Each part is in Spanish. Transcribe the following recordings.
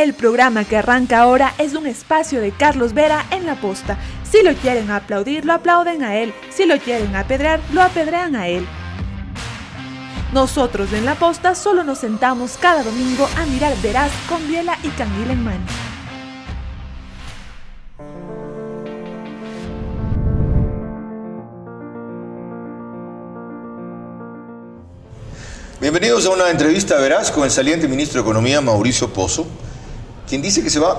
El programa que arranca ahora es un espacio de Carlos Vera en La Posta. Si lo quieren aplaudir, lo aplauden a él. Si lo quieren apedrear, lo apedrean a él. Nosotros en La Posta solo nos sentamos cada domingo a mirar Veraz con biela y canguil en mano. Bienvenidos a una entrevista veraz con el saliente ministro de Economía, Mauricio Pozo, quien dice que se va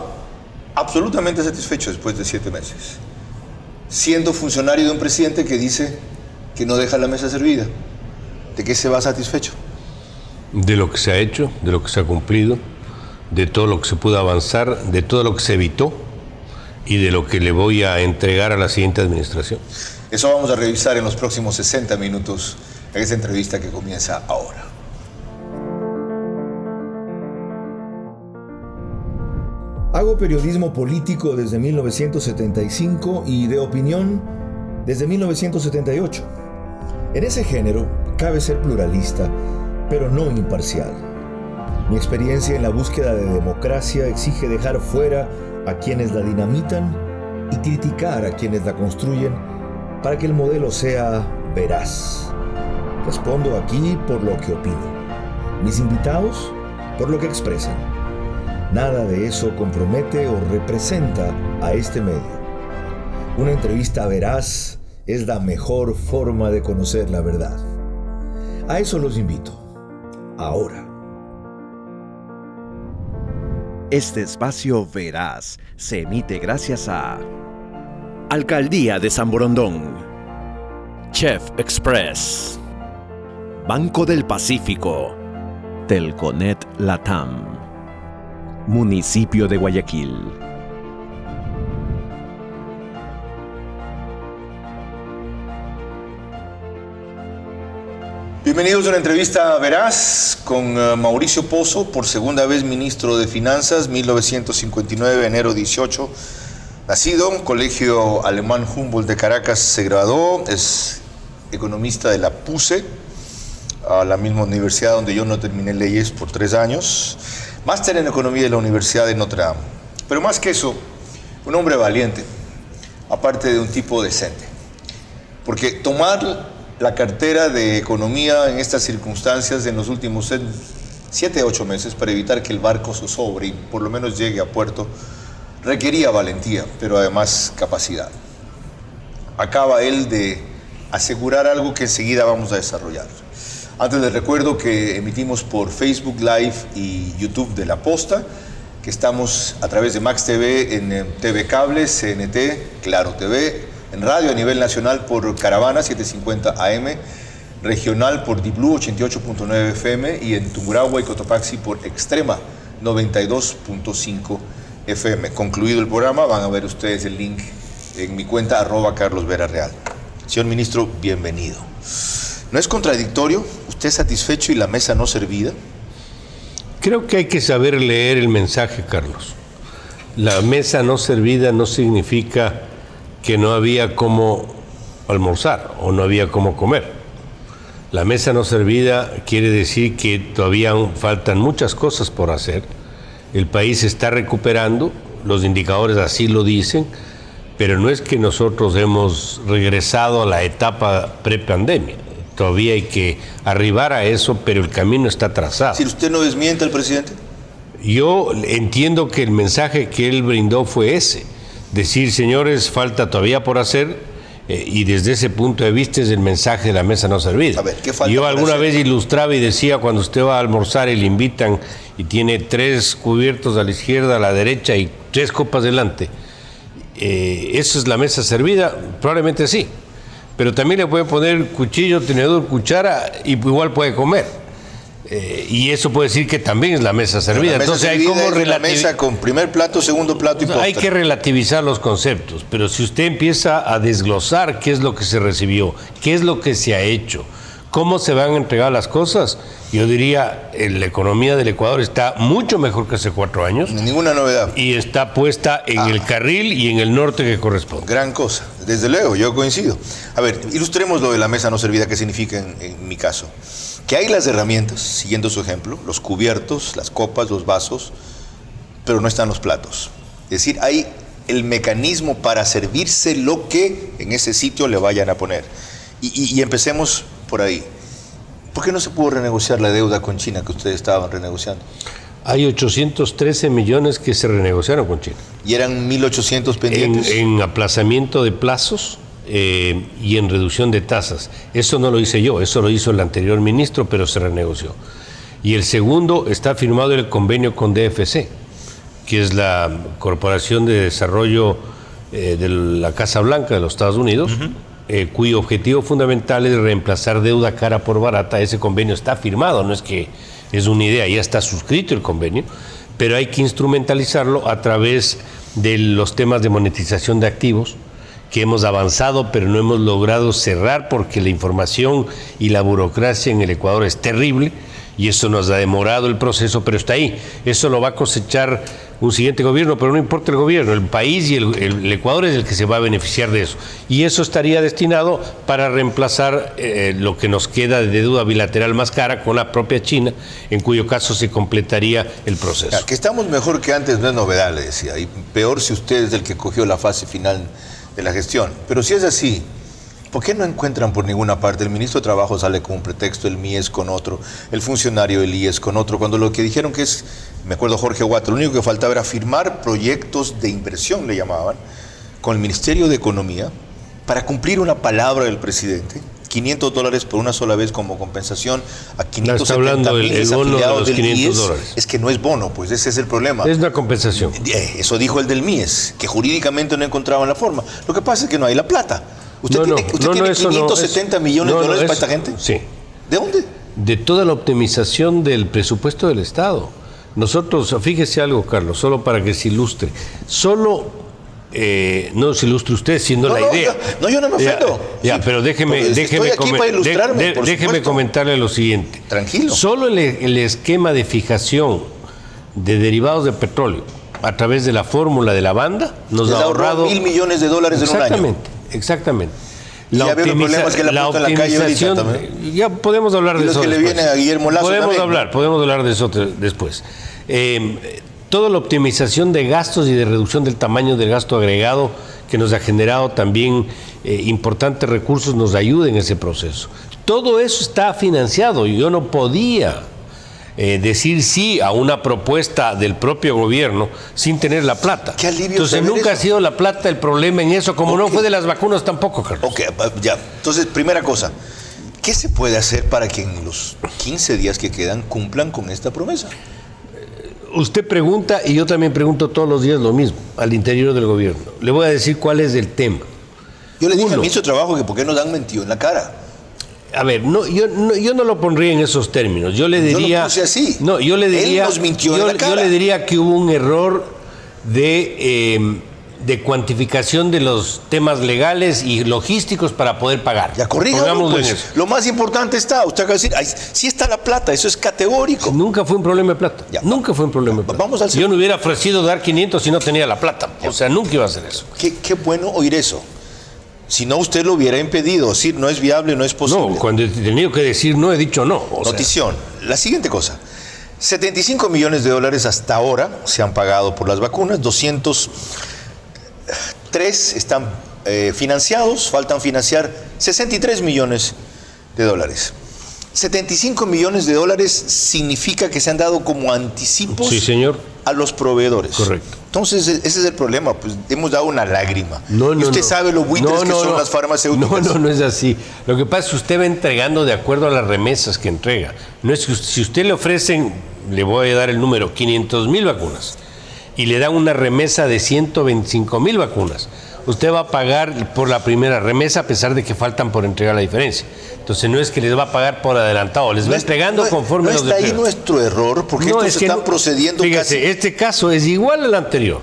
absolutamente satisfecho después de 7 meses, siendo funcionario de un presidente que dice que no deja la mesa servida. ¿De qué se va satisfecho? De lo que se ha hecho, de lo que se ha cumplido, de todo lo que se pudo avanzar, de todo lo que se evitó y de lo que le voy a entregar a la siguiente administración. Eso vamos a revisar en los próximos 60 minutos en esta entrevista que comienza ahora. Hago periodismo político desde 1975 y de opinión desde 1978. En ese género cabe ser pluralista, pero no imparcial. Mi experiencia en la búsqueda de democracia exige dejar fuera a quienes la dinamitan y criticar a quienes la construyen para que el modelo sea veraz. Respondo aquí por lo que opino. Mis invitados por lo que expresan. Nada de eso compromete o representa a este medio. Una entrevista veraz es la mejor forma de conocer la verdad. A eso los invito. Ahora. Este espacio veraz se emite gracias a Alcaldía de San Borondón, Chef Express, Banco del Pacífico, Telconet Latam, Municipio de Guayaquil. Bienvenidos a una entrevista veraz con Mauricio Pozo, por segunda vez ministro de Finanzas, 1959, enero 18. Nacido, Colegio Alemán Humboldt de Caracas, se graduó, es economista de la PUCE, a la misma universidad donde yo no terminé leyes por 3 años. Máster en Economía de la Universidad de Notre Dame. Pero más que eso, un hombre valiente, aparte de un tipo decente. Porque tomar la cartera de Economía en estas circunstancias en los últimos 7 a 8 meses para evitar que el barco zozobre y por lo menos llegue a puerto, requería valentía, pero además capacidad. Acaba él de asegurar algo que enseguida vamos a desarrollar. Antes les recuerdo que emitimos por Facebook Live y YouTube de La Posta, que estamos a través de Max TV en TV Cable, CNT, Claro TV, en radio a nivel nacional por Caravana 750 AM, regional por Diblu 88.9 FM y en Tungurahua y Cotopaxi por Extrema 92.5 FM. Concluido el programa, van a ver ustedes el link en mi cuenta @CarlosVeraReal. Señor ministro, bienvenido. ¿No es contradictorio? ¿Usted satisfecho y la mesa no servida? Creo que hay que saber leer el mensaje, Carlos. La mesa no servida no significa que no había cómo almorzar o no había cómo comer. La mesa no servida quiere decir que todavía faltan muchas cosas por hacer. El país se está recuperando, los indicadores así lo dicen, pero no es que nosotros hemos regresado a la etapa prepandemia. Todavía hay que arribar a eso, pero el camino está trazado. Si usted no desmiente al presidente. Yo entiendo que el mensaje que él brindó fue ese. Decir, señores, falta todavía por hacer, y desde ese punto de vista es el mensaje de la mesa no servida. A ver, ¿qué falta? Yo alguna vez ilustraba y decía, cuando usted va a almorzar y le invitan y tiene 3 cubiertos a la izquierda, a la derecha y 3 copas delante, ¿eso es la mesa servida? Probablemente sí. Pero también le puede poner cuchillo, tenedor, cuchara y igual puede comer. Y eso puede decir que también es la mesa servida. Entonces hay como la mesa con primer plato, segundo plato y postre. Hay que relativizar los conceptos, pero si usted empieza a desglosar qué es lo que se recibió, qué es lo que se ha hecho, cómo se van a entregar las cosas, yo diría la economía del Ecuador está mucho mejor que hace 4 años. Ninguna novedad. Y está puesta en el carril y en el norte que corresponde. Gran cosa, desde luego, yo coincido. A ver, ilustremos lo de la mesa no servida, qué significa en mi caso. Que hay las herramientas, siguiendo su ejemplo, los cubiertos, las copas, los vasos, pero no están los platos. Es decir, hay el mecanismo para servirse lo que en ese sitio le vayan a poner. Y empecemos por ahí. ¿Por qué no se pudo renegociar la deuda con China que ustedes estaban renegociando? Hay 813 millones que se renegociaron con China. ¿Y eran 1.800 pendientes? En aplazamiento de plazos y en reducción de tasas. Eso no lo hice yo, eso lo hizo el anterior ministro, pero se renegoció. Y el segundo, está firmado el convenio con DFC, que es la Corporación de Desarrollo de la Casa Blanca de los Estados Unidos, cuyo objetivo fundamental es reemplazar deuda cara por barata. Ese convenio está firmado, no es que es una idea, ya está suscrito el convenio, pero hay que instrumentalizarlo a través de los temas de monetización de activos, que hemos avanzado, pero no hemos logrado cerrar porque la información y la burocracia en el Ecuador es terrible, y eso nos ha demorado el proceso, pero está ahí. Eso lo va a cosechar un siguiente gobierno, pero no importa el gobierno, el país y el Ecuador es el que se va a beneficiar de eso. Y eso estaría destinado para reemplazar lo que nos queda de deuda bilateral más cara con la propia China, en cuyo caso se completaría el proceso. Que estamos mejor que antes no es novedad, le decía, y peor si usted es el que cogió la fase final de la gestión. Pero si es así, ¿por qué no encuentran por ninguna parte? El ministro de Trabajo sale con un pretexto, el MIES con otro, el funcionario del IES con otro, cuando lo que dijeron que es, me acuerdo Jorge Huata, lo único que faltaba era firmar proyectos de inversión, le llamaban, con el Ministerio de Economía, para cumplir una palabra del presidente, $500 por una sola vez como compensación a 570,000 desafiliados del IES. Es que no es bono, pues ese es el problema. Es una compensación. Eso dijo el del MIES, que jurídicamente no encontraban la forma. Lo que pasa es que no hay la plata. ¿Usted tiene 570 millones de dólares para esta gente? Sí. ¿De dónde? De toda la optimización del presupuesto del Estado. Nosotros, fíjese algo, Carlos, solo para que se ilustre. No se ilustre usted, sino la idea. Yo no me ofendo. Pero déjeme comentarle lo siguiente. Tranquilo. Solo el esquema de fijación de derivados de petróleo a través de la fórmula de la banda nos ha ahorrado $1.000 millones en un año. Exactamente. La optimización, ya podemos hablar de eso después. Le viene a Guillermo Lazo podemos hablar de eso después. Toda la optimización de gastos y de reducción del tamaño del gasto agregado que nos ha generado también importantes recursos nos ayuda en ese proceso. Todo eso está financiado y yo no podía decir sí a una propuesta del propio gobierno sin tener la plata. Qué alivio. Entonces nunca ha sido la plata el problema en eso, como no fue de las vacunas tampoco, Carlos. Ya. Entonces, primera cosa, ¿qué se puede hacer para que en los 15 días que quedan cumplan con esta promesa? Usted pregunta y yo también pregunto todos los días lo mismo, al interior del gobierno. Le voy a decir cuál es el tema. Yo le dije al ministro de Trabajo que por qué nos han mentido en la cara. A ver, yo no lo pondría en esos términos. Yo le diría. Yo lo puse así. No, yo le diría. Él nos mintió en la cara. Yo le diría que hubo un error de cuantificación de los temas legales y logísticos para poder pagar. Ya corrígalo, pues. Lo más importante está. Usted acaba de decir, sí está la plata, eso es categórico. Nunca fue un problema de plata. Nunca fue un problema de plata. Vamos al yo no hubiera ofrecido dar 500 si no tenía la plata. O sea, nunca iba a hacer eso. Qué bueno oír eso. Si no, usted lo hubiera impedido, decir no es viable, no es posible. No, cuando he tenido que decir no, he dicho no. Notición. La siguiente cosa. $75 millones hasta ahora se han pagado por las vacunas, 203 están financiados, faltan financiar $63 millones. 75 millones de dólares significa que se han dado como anticipos, sí, señor, a los proveedores. Correcto. Entonces, ese es el problema, pues hemos dado una lágrima. Y usted sabe lo buitres que son las farmacéuticas. No es así. Lo que pasa es que usted va entregando de acuerdo a las remesas que entrega. No es que si usted le ofrecen, le voy a dar el número, 500,000 vacunas, y le dan una remesa de 125,000 vacunas, usted va a pagar por la primera remesa a pesar de que faltan por entregar la diferencia. Entonces no es que les va a pagar por adelantado, les va entregando conforme los está ahí nuestro error, porque estos están procediendo fíjese, casi. Este caso es igual al anterior.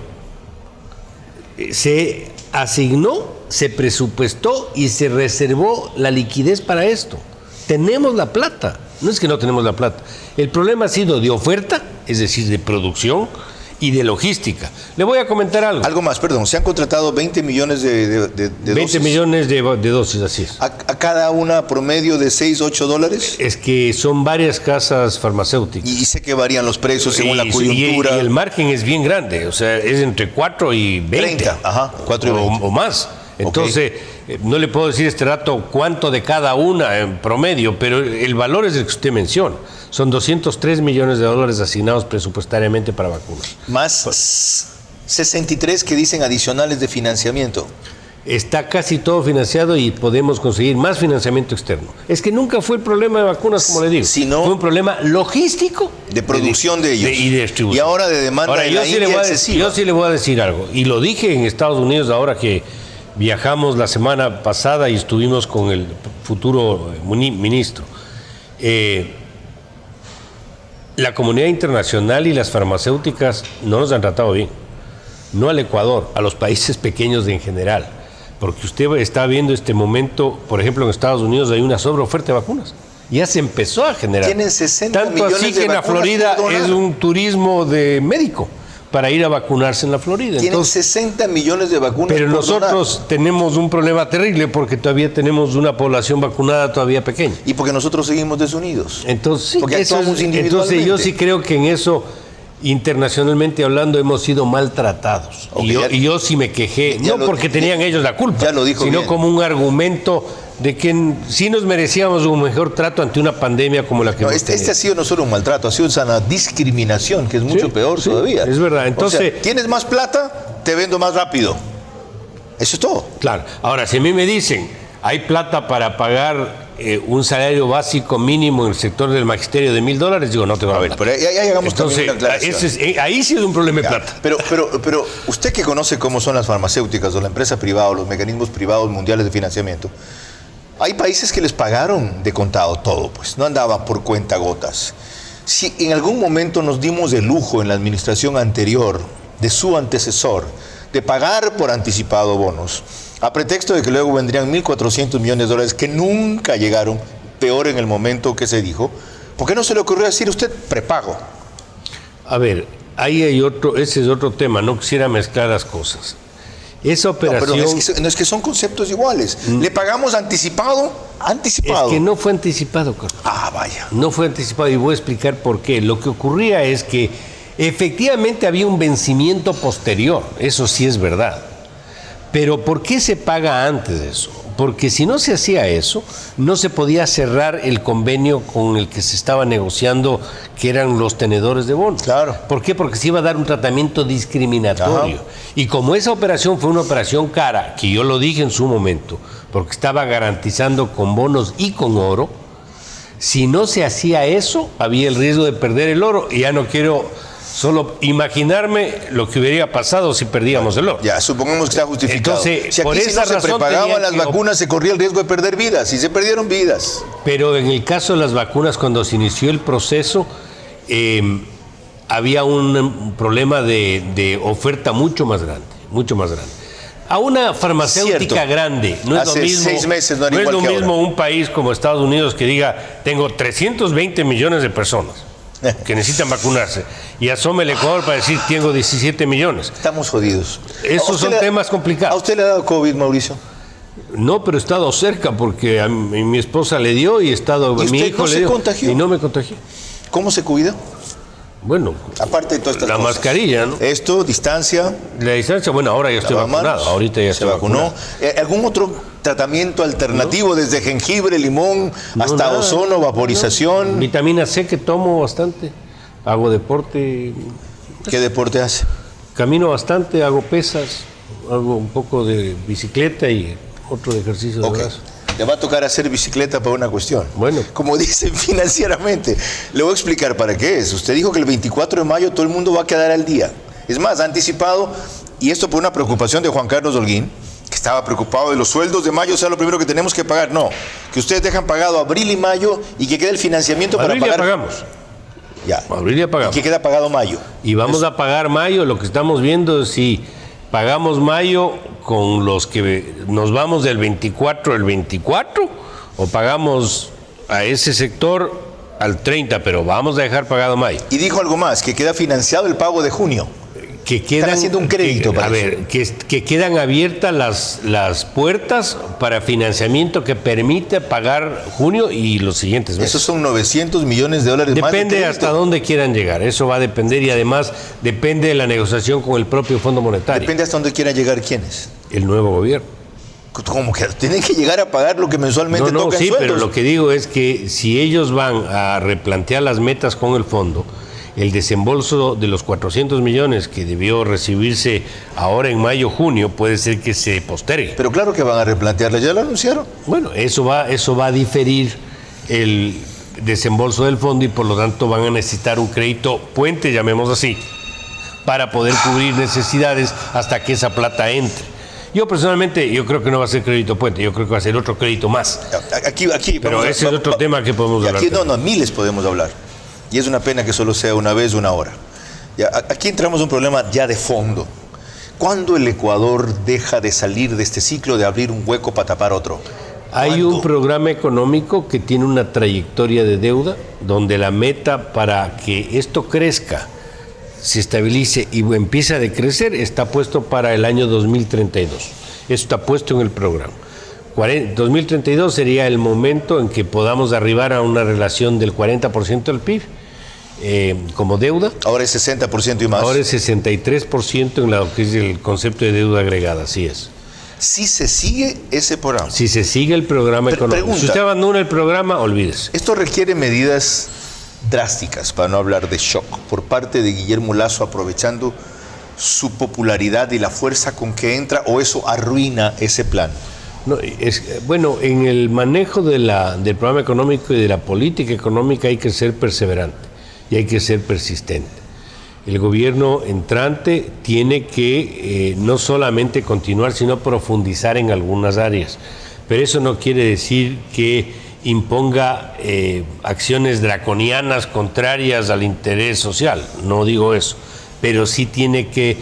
Se asignó, se presupuestó y se reservó la liquidez para esto. Tenemos la plata, no es que no tenemos la plata. El problema ha sido de oferta, es decir, de producción, y de logística. Le voy a comentar algo. Algo más, perdón, se han contratado 20 millones de 20 dosis. millones de dosis, así es. ¿A cada una promedio de 6, 8 dólares? Es que son varias casas farmacéuticas. Y sé que varían los precios según la Y coyuntura. el margen es bien grande, o sea, es entre 4 y 20. 30, ajá, 4 y 20. O más. Entonces, no le puedo decir este rato cuánto de cada una en promedio, pero el valor es el que usted menciona. Son 203 millones de dólares asignados presupuestariamente para vacunas. Más 63 que dicen adicionales de financiamiento. Está casi todo financiado y podemos conseguir más financiamiento externo. Es que nunca fue el problema de vacunas, como le digo. Sino fue un problema logístico. De producción de ellos. Y de distribución. Y ahora de demanda ahora, de la India excesiva. Yo sí le voy a decir algo. Y lo dije en Estados Unidos ahora que viajamos la semana pasada y estuvimos con el futuro ministro. La comunidad internacional y las farmacéuticas no nos han tratado bien. No al Ecuador, a los países pequeños en general. Porque usted está viendo este momento, por ejemplo, en Estados Unidos hay una sobreoferta de vacunas. Ya se empezó a generar. Tienen 60 Tanto millones así de que en la vacunas Florida por donar. es un turismo de médico para ir a vacunarse en la Florida. Tienen Entonces, 60 millones de vacunas. pero por nosotros donar. tenemos un problema terrible porque todavía tenemos una población vacunada todavía pequeña. Y porque nosotros seguimos desunidos. Entonces, sí, Porque eso actuamos individualmente. entonces yo sí creo que en eso, internacionalmente hablando, hemos sido maltratados. Ok, Y yo sí me quejé, ya no lo- porque tenían ellos la culpa, ya lo dijo sino bien. como un argumento de que sí nos merecíamos un mejor trato ante una pandemia como la que No, hemos este tenido. ha sido no solo un maltrato, ha sido una discriminación, que es mucho Sí, peor sí, todavía. es verdad. O Entonces- sea, tienes más plata, te vendo más rápido. Eso es todo. Claro. Ahora, si a mí me dicen, hay plata para pagar un salario básico mínimo en el sector del magisterio de $1,000, digo, no te va a ver. Pero ya llegamos Entonces, también a una aclaración. ahí sí es un problema de Ya, plata. Pero usted que conoce cómo son las farmacéuticas o la empresa privada o los mecanismos privados mundiales de financiamiento, hay países que les pagaron de contado todo, pues no andaban por cuentagotas. Si en algún momento nos dimos el lujo en la administración anterior de su antecesor de pagar por anticipado bonos, a pretexto de que luego vendrían 1.400 millones de dólares que nunca llegaron, peor en el momento que se dijo, ¿por qué no se le ocurrió decir usted prepago? A ver, ahí hay otro, ese es otro tema, no quisiera mezclar las cosas. Esa No, operación... perdón, es que son conceptos iguales. ¿Le pagamos anticipado? Anticipado. Es que no fue anticipado, Carlos. Ah, vaya. No fue anticipado y voy a explicar por qué. Lo que ocurría es que efectivamente había un vencimiento posterior, eso sí es verdad. Pero ¿por qué se paga antes de eso? Porque si no se hacía eso, no se podía cerrar el convenio con el que se estaba negociando, que eran los tenedores de bonos. Claro. ¿Por qué? Porque se iba a dar un tratamiento discriminatorio. Ajá. Y como esa operación fue una operación cara, que yo lo dije en su momento, porque estaba garantizando con bonos y con oro, si no se hacía eso, había el riesgo de perder el oro. Y ya no quiero solo imaginarme lo que hubiera pasado si perdíamos el oro. Ya, supongamos que está justificado. Entonces, si por aquí si esa no se razón prepagaban tenían las que vacunas, se corría el riesgo de perder vidas. Y se perdieron vidas. Pero en el caso de las vacunas, cuando se inició el proceso, había un problema de oferta mucho más grande, mucho más grande. A una farmacéutica Cierto. grande, no es Hace lo mismo, 6 meses no era igual es que lo ahora. mismo un país como Estados Unidos que diga, tengo 320 millones de personas que necesitan vacunarse, y asome el Ecuador para decir, tengo 17 millones. Estamos jodidos. Esos ¿A usted son temas complicados. ¿A usted le ha dado COVID, Mauricio? No, pero he estado cerca porque a mi esposa le dio y he estado, ¿Y mi usted hijo no le se dio contagió? y no me contagié. ¿Cómo se cuida? Bueno, Aparte de todas estas la cosas. mascarilla, ¿no? Esto, distancia. La distancia, bueno, ahora ya estoy lavamanos, vacunado, ahorita ya se estoy vacunó. vacunado. ¿Algún otro tratamiento alternativo desde jengibre, limón, No, hasta nada. ozono, vaporización? Vitamina C que tomo bastante, hago deporte, ¿Qué deporte hace? camino bastante, hago pesas, hago un poco de bicicleta y otro de ejercicio de Ok. brazo. Le va a tocar hacer bicicleta para una cuestión. Bueno. Como dicen financieramente. Le voy a explicar para qué es. Usted dijo que el 24 de mayo todo el mundo va a quedar al día. Es más, ha anticipado, y esto por una preocupación de Juan Carlos Holguín, que estaba preocupado de los sueldos de mayo, sea lo primero que tenemos que pagar. No, que ustedes dejan pagado abril y mayo y que quede el financiamiento Abril para ya pagar. pagamos, Ya. abril ya Y pagamos. que queda pagado mayo. Y vamos a pagar mayo, lo que estamos viendo es si pagamos mayo con los que nos vamos del 24 al 24 o pagamos a ese sector al 30, pero vamos a dejar pagado mayo. Y dijo algo más, que queda financiado el pago de junio. que quedan, están haciendo un crédito para que quedan abiertas las puertas para financiamiento que permite pagar junio y los siguientes meses. Esos son 900 millones de dólares más. Depende hasta dónde quieran llegar. Eso va a depender y además depende de la negociación con el propio Fondo Monetario. Depende hasta dónde quieran llegar quiénes. El nuevo gobierno. ¿Cómo que tienen que llegar a pagar lo que mensualmente toca en sí, sueldos? pero lo que digo es que si ellos van a replantear las metas con el fondo, el desembolso de los 400 millones que debió recibirse ahora en mayo-junio puede ser que se postergue. Pero claro que van a replantearla, ya lo anunciaron. Bueno, eso va a diferir el desembolso del fondo y por lo tanto van a necesitar un crédito puente, llamemos así, para poder cubrir necesidades hasta que esa plata entre. Yo personalmente, yo creo que no va a ser crédito puente, yo creo que va a ser otro crédito más. Aquí, pero ese es otro tema que podemos hablar. Aquí miles podemos hablar. Y es una pena que solo sea una vez, una hora. Aquí entramos en un problema ya de fondo. ¿Cuándo el Ecuador deja de salir de este ciclo de abrir un hueco para tapar otro? Hay un programa económico que tiene una trayectoria de deuda donde la meta para que esto crezca, se estabilice y empiece a decrecer está puesto para el año 2032. Eso está puesto en el programa. 2032 sería el momento en que podamos arribar a una relación del 40% del PIB como deuda. Ahora es 60% y más. Ahora es 63% en lo que es el concepto de deuda agregada, así es. Si se sigue ese programa. Si se sigue el programa económico. Pregunta, si usted abandona el programa, olvídese. Esto requiere medidas drásticas, para no hablar de shock, por parte de Guillermo Lasso, aprovechando su popularidad y la fuerza con que entra, o eso arruina ese plan. No, bueno, en el manejo del programa económico y de la política económica hay que ser perseverante y hay que ser persistente. El gobierno entrante tiene que no solamente continuar, sino profundizar en algunas áreas. Pero eso no quiere decir que imponga acciones draconianas contrarias al interés social. No digo eso. Pero sí tiene que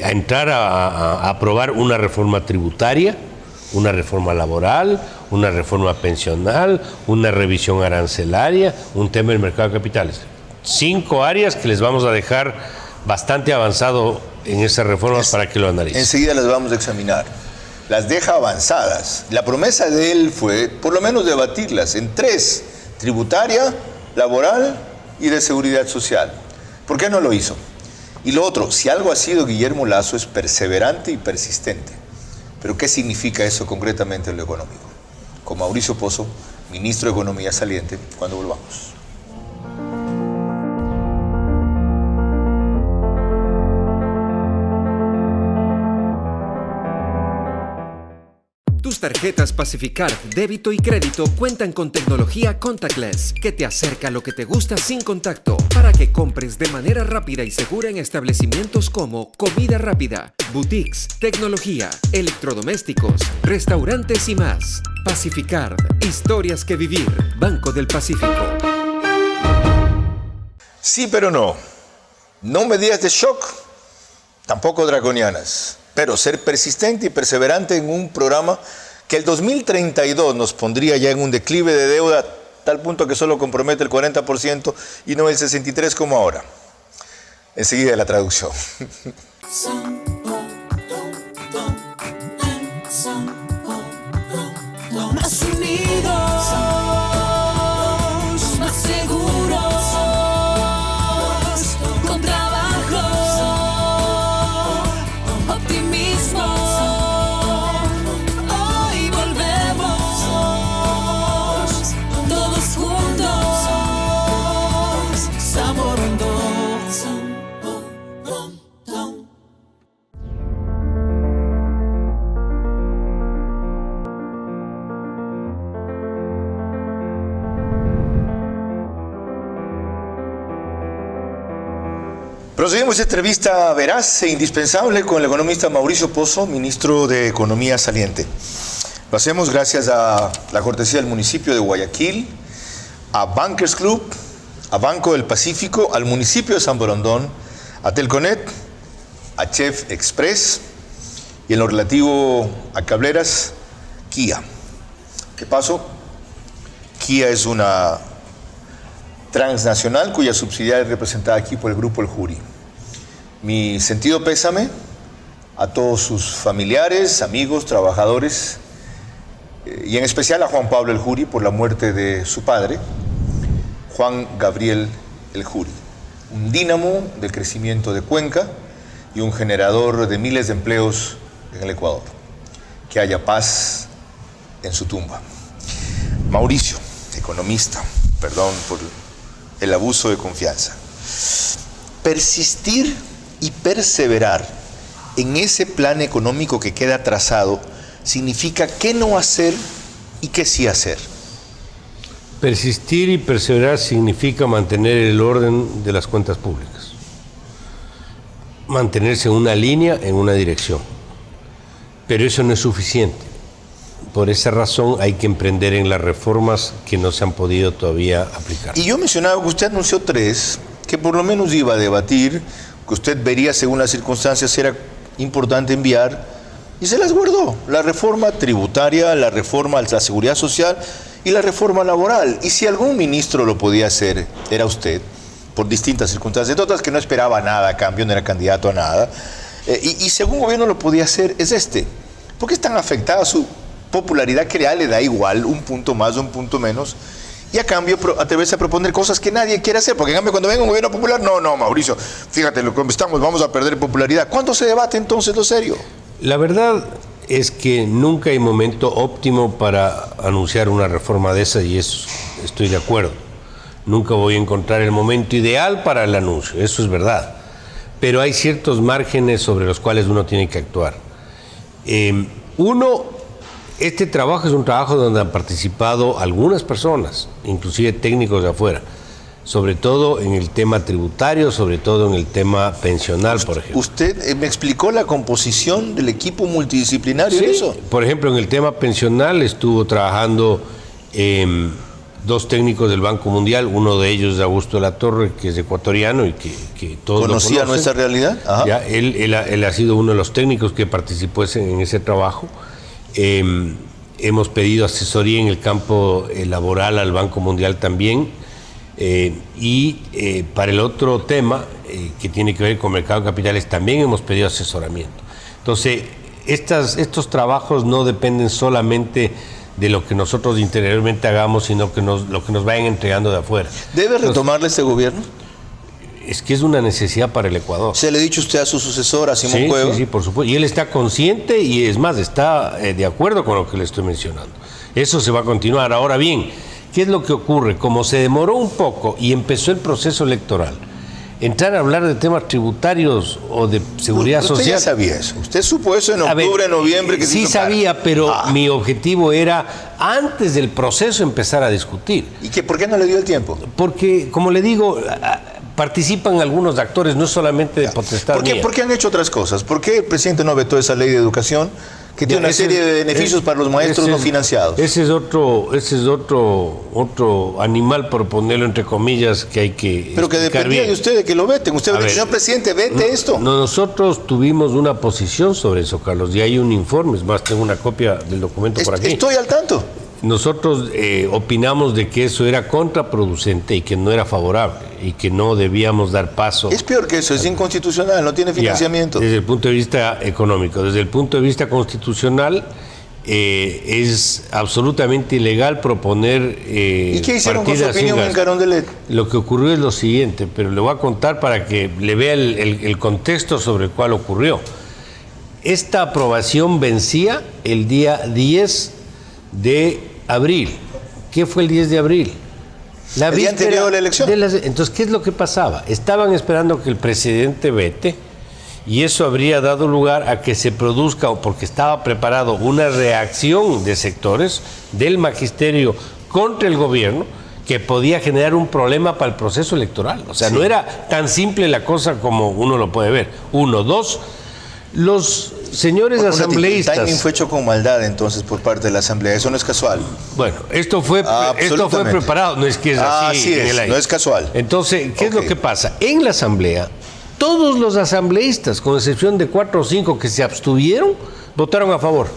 entrar a aprobar una reforma tributaria, una reforma laboral, una reforma pensional, una revisión arancelaria, un tema del mercado de capitales. 5 áreas que les vamos a dejar bastante avanzado en esas reformas para que lo analicen. Enseguida las vamos a examinar. Las deja avanzadas. La promesa de él fue, por lo menos, debatirlas en 3: tributaria, laboral y de seguridad social. ¿Por qué no lo hizo? Y lo otro, si algo ha sido Guillermo Lasso, es perseverante y persistente. Pero ¿qué significa eso concretamente en lo económico? Con Mauricio Pozo, ministro de Economía saliente, cuando volvamos. Tus tarjetas Pacificard, débito y crédito cuentan con tecnología contactless que te acerca a lo que te gusta sin contacto para que compres de manera rápida y segura en establecimientos como comida rápida, boutiques, tecnología, electrodomésticos, restaurantes y más. Pacificard, historias que vivir. Banco del Pacífico. Sí, pero no. No medidas de shock, tampoco draconianas. Pero ser persistente y perseverante en un programa que el 2032 nos pondría ya en un declive de deuda, tal punto que solo compromete el 40% y no el 63% como ahora. Enseguida la traducción. Más unidos, más seguros, con trabajo, optimismo. Hoy volvemos, todos juntos, Samborondón. Proseguimos esta entrevista veraz e indispensable con el economista Mauricio Pozo, ministro de Economía saliente. Lo hacemos gracias a la cortesía del municipio de Guayaquil, a Bankers Club, a Banco del Pacífico, al municipio de San Borondón, a Telconet, a Chef Express y en lo relativo a cableras, Kia. ¿Qué pasó? Kia es una transnacional, cuya subsidiaria es representada aquí por el Grupo El Juri. Mi sentido pésame a todos sus familiares, amigos, trabajadores, y en especial a Juan Pablo El Juri por la muerte de su padre, Juan Gabriel El Juri, un dínamo del crecimiento de Cuenca y un generador de miles de empleos en el Ecuador. Que haya paz en su tumba. Mauricio, economista, perdón por el abuso de confianza. Persistir y perseverar en ese plan económico que queda trazado significa qué no hacer y qué sí hacer. Persistir y perseverar significa mantener el orden de las cuentas públicas. Mantenerse en una línea, en una dirección. Pero eso no es suficiente. Por esa razón hay que emprender en las reformas que no se han podido todavía aplicar. Y yo mencionaba que usted anunció 3, que por lo menos iba a debatir, que usted vería según las circunstancias si era importante enviar, y se las guardó. La reforma tributaria, la reforma a la seguridad social y la reforma laboral. Y si algún ministro lo podía hacer, era usted, por distintas circunstancias, de otras que no esperaba nada a cambio, no era candidato a nada. Y si algún gobierno lo podía hacer, es este. ¿Por qué es tan afectada su popularidad que le da igual un punto más o un punto menos? Y a cambio atreverse a proponer cosas que nadie quiere hacer. Porque en cambio cuando venga un gobierno popular, no, Mauricio, fíjate, lo que estamos, vamos a perder popularidad. ¿Cuándo se debate entonces lo serio? La verdad es que nunca hay momento óptimo para anunciar una reforma de esa, y eso estoy de acuerdo. Nunca voy a encontrar el momento ideal para el anuncio, eso es verdad. Pero hay ciertos márgenes sobre los cuales uno tiene que actuar. Este trabajo es un trabajo donde han participado algunas personas, inclusive técnicos de afuera, sobre todo en el tema tributario, sobre todo en el tema pensional, por ejemplo. ¿Usted me explicó la composición del equipo multidisciplinario en eso? Por ejemplo, en el tema pensional estuvo trabajando 2 técnicos del Banco Mundial, uno de ellos de Augusto de la Torre, que es ecuatoriano y que todos ¿Conocía lo conocen. nuestra realidad? Ajá. Ya, él ha sido uno de los técnicos que participó en ese trabajo. Hemos pedido asesoría en el campo laboral al Banco Mundial también. Para el otro tema, que tiene que ver con mercado de capitales, también hemos pedido asesoramiento. Entonces, estos trabajos no dependen solamente de lo que nosotros interiormente hagamos, sino que lo que nos vayan entregando de afuera. ¿Debe retomarle este gobierno? Es que es una necesidad para el Ecuador. ¿Se le ha dicho usted a su sucesor, a Simón Cueva? Sí, por supuesto. Y él está consciente y es más, está de acuerdo con lo que le estoy mencionando. Eso se va a continuar. Ahora bien, ¿qué es lo que ocurre? Como se demoró un poco y empezó el proceso electoral, entrar a hablar de temas tributarios o de seguridad social. Usted ya sabía eso. Usted supo eso en octubre, noviembre. Que sí sabía, pero mi objetivo era antes del proceso empezar a discutir. ¿Y por qué no le dio el tiempo? Porque, como le digo, participan algunos actores, no solamente de potestad mía. ¿Por qué han hecho otras cosas? ¿Por qué el presidente no vetó esa ley de educación que tiene una serie de beneficios para los maestros no financiados? Ese es otro animal, por ponerlo entre comillas, que hay que Pero que dependía bien de usted de que lo veten. Usted, señor presidente, vete esto. Nosotros tuvimos una posición sobre eso, Carlos, y hay un informe, es más, tengo una copia del documento por aquí. Estoy al tanto. Nosotros opinamos de que eso era contraproducente y que no era favorable y que no debíamos dar paso. Es peor que eso, es inconstitucional, no tiene financiamiento. Desde el punto de vista económico, desde el punto de vista constitucional, es absolutamente ilegal proponer ¿Y qué hicieron con su opinión en Carondelet? Lo que ocurrió es lo siguiente, pero le voy a contar para que le vea el contexto sobre el cual ocurrió. Esta aprobación vencía el día 10 de abril. ¿Qué fue el 10 de abril? La el día anterior de la elección. Entonces, ¿qué es lo que pasaba? Estaban esperando que el presidente vete y eso habría dado lugar a que se produzca, porque estaba preparado, una reacción de sectores del magisterio contra el gobierno que podía generar un problema para el proceso electoral. O sea, no era tan simple la cosa como uno lo puede ver. 1, 2, los señores asambleístas. El timing fue hecho con maldad entonces por parte de la asamblea, eso no es casual. Bueno, esto fue preparado, no es que es así en el aire. No es casual. Entonces, ¿qué es lo que pasa? En la asamblea, todos los asambleístas, con excepción de 4 o 5 que se abstuvieron, votaron a favor.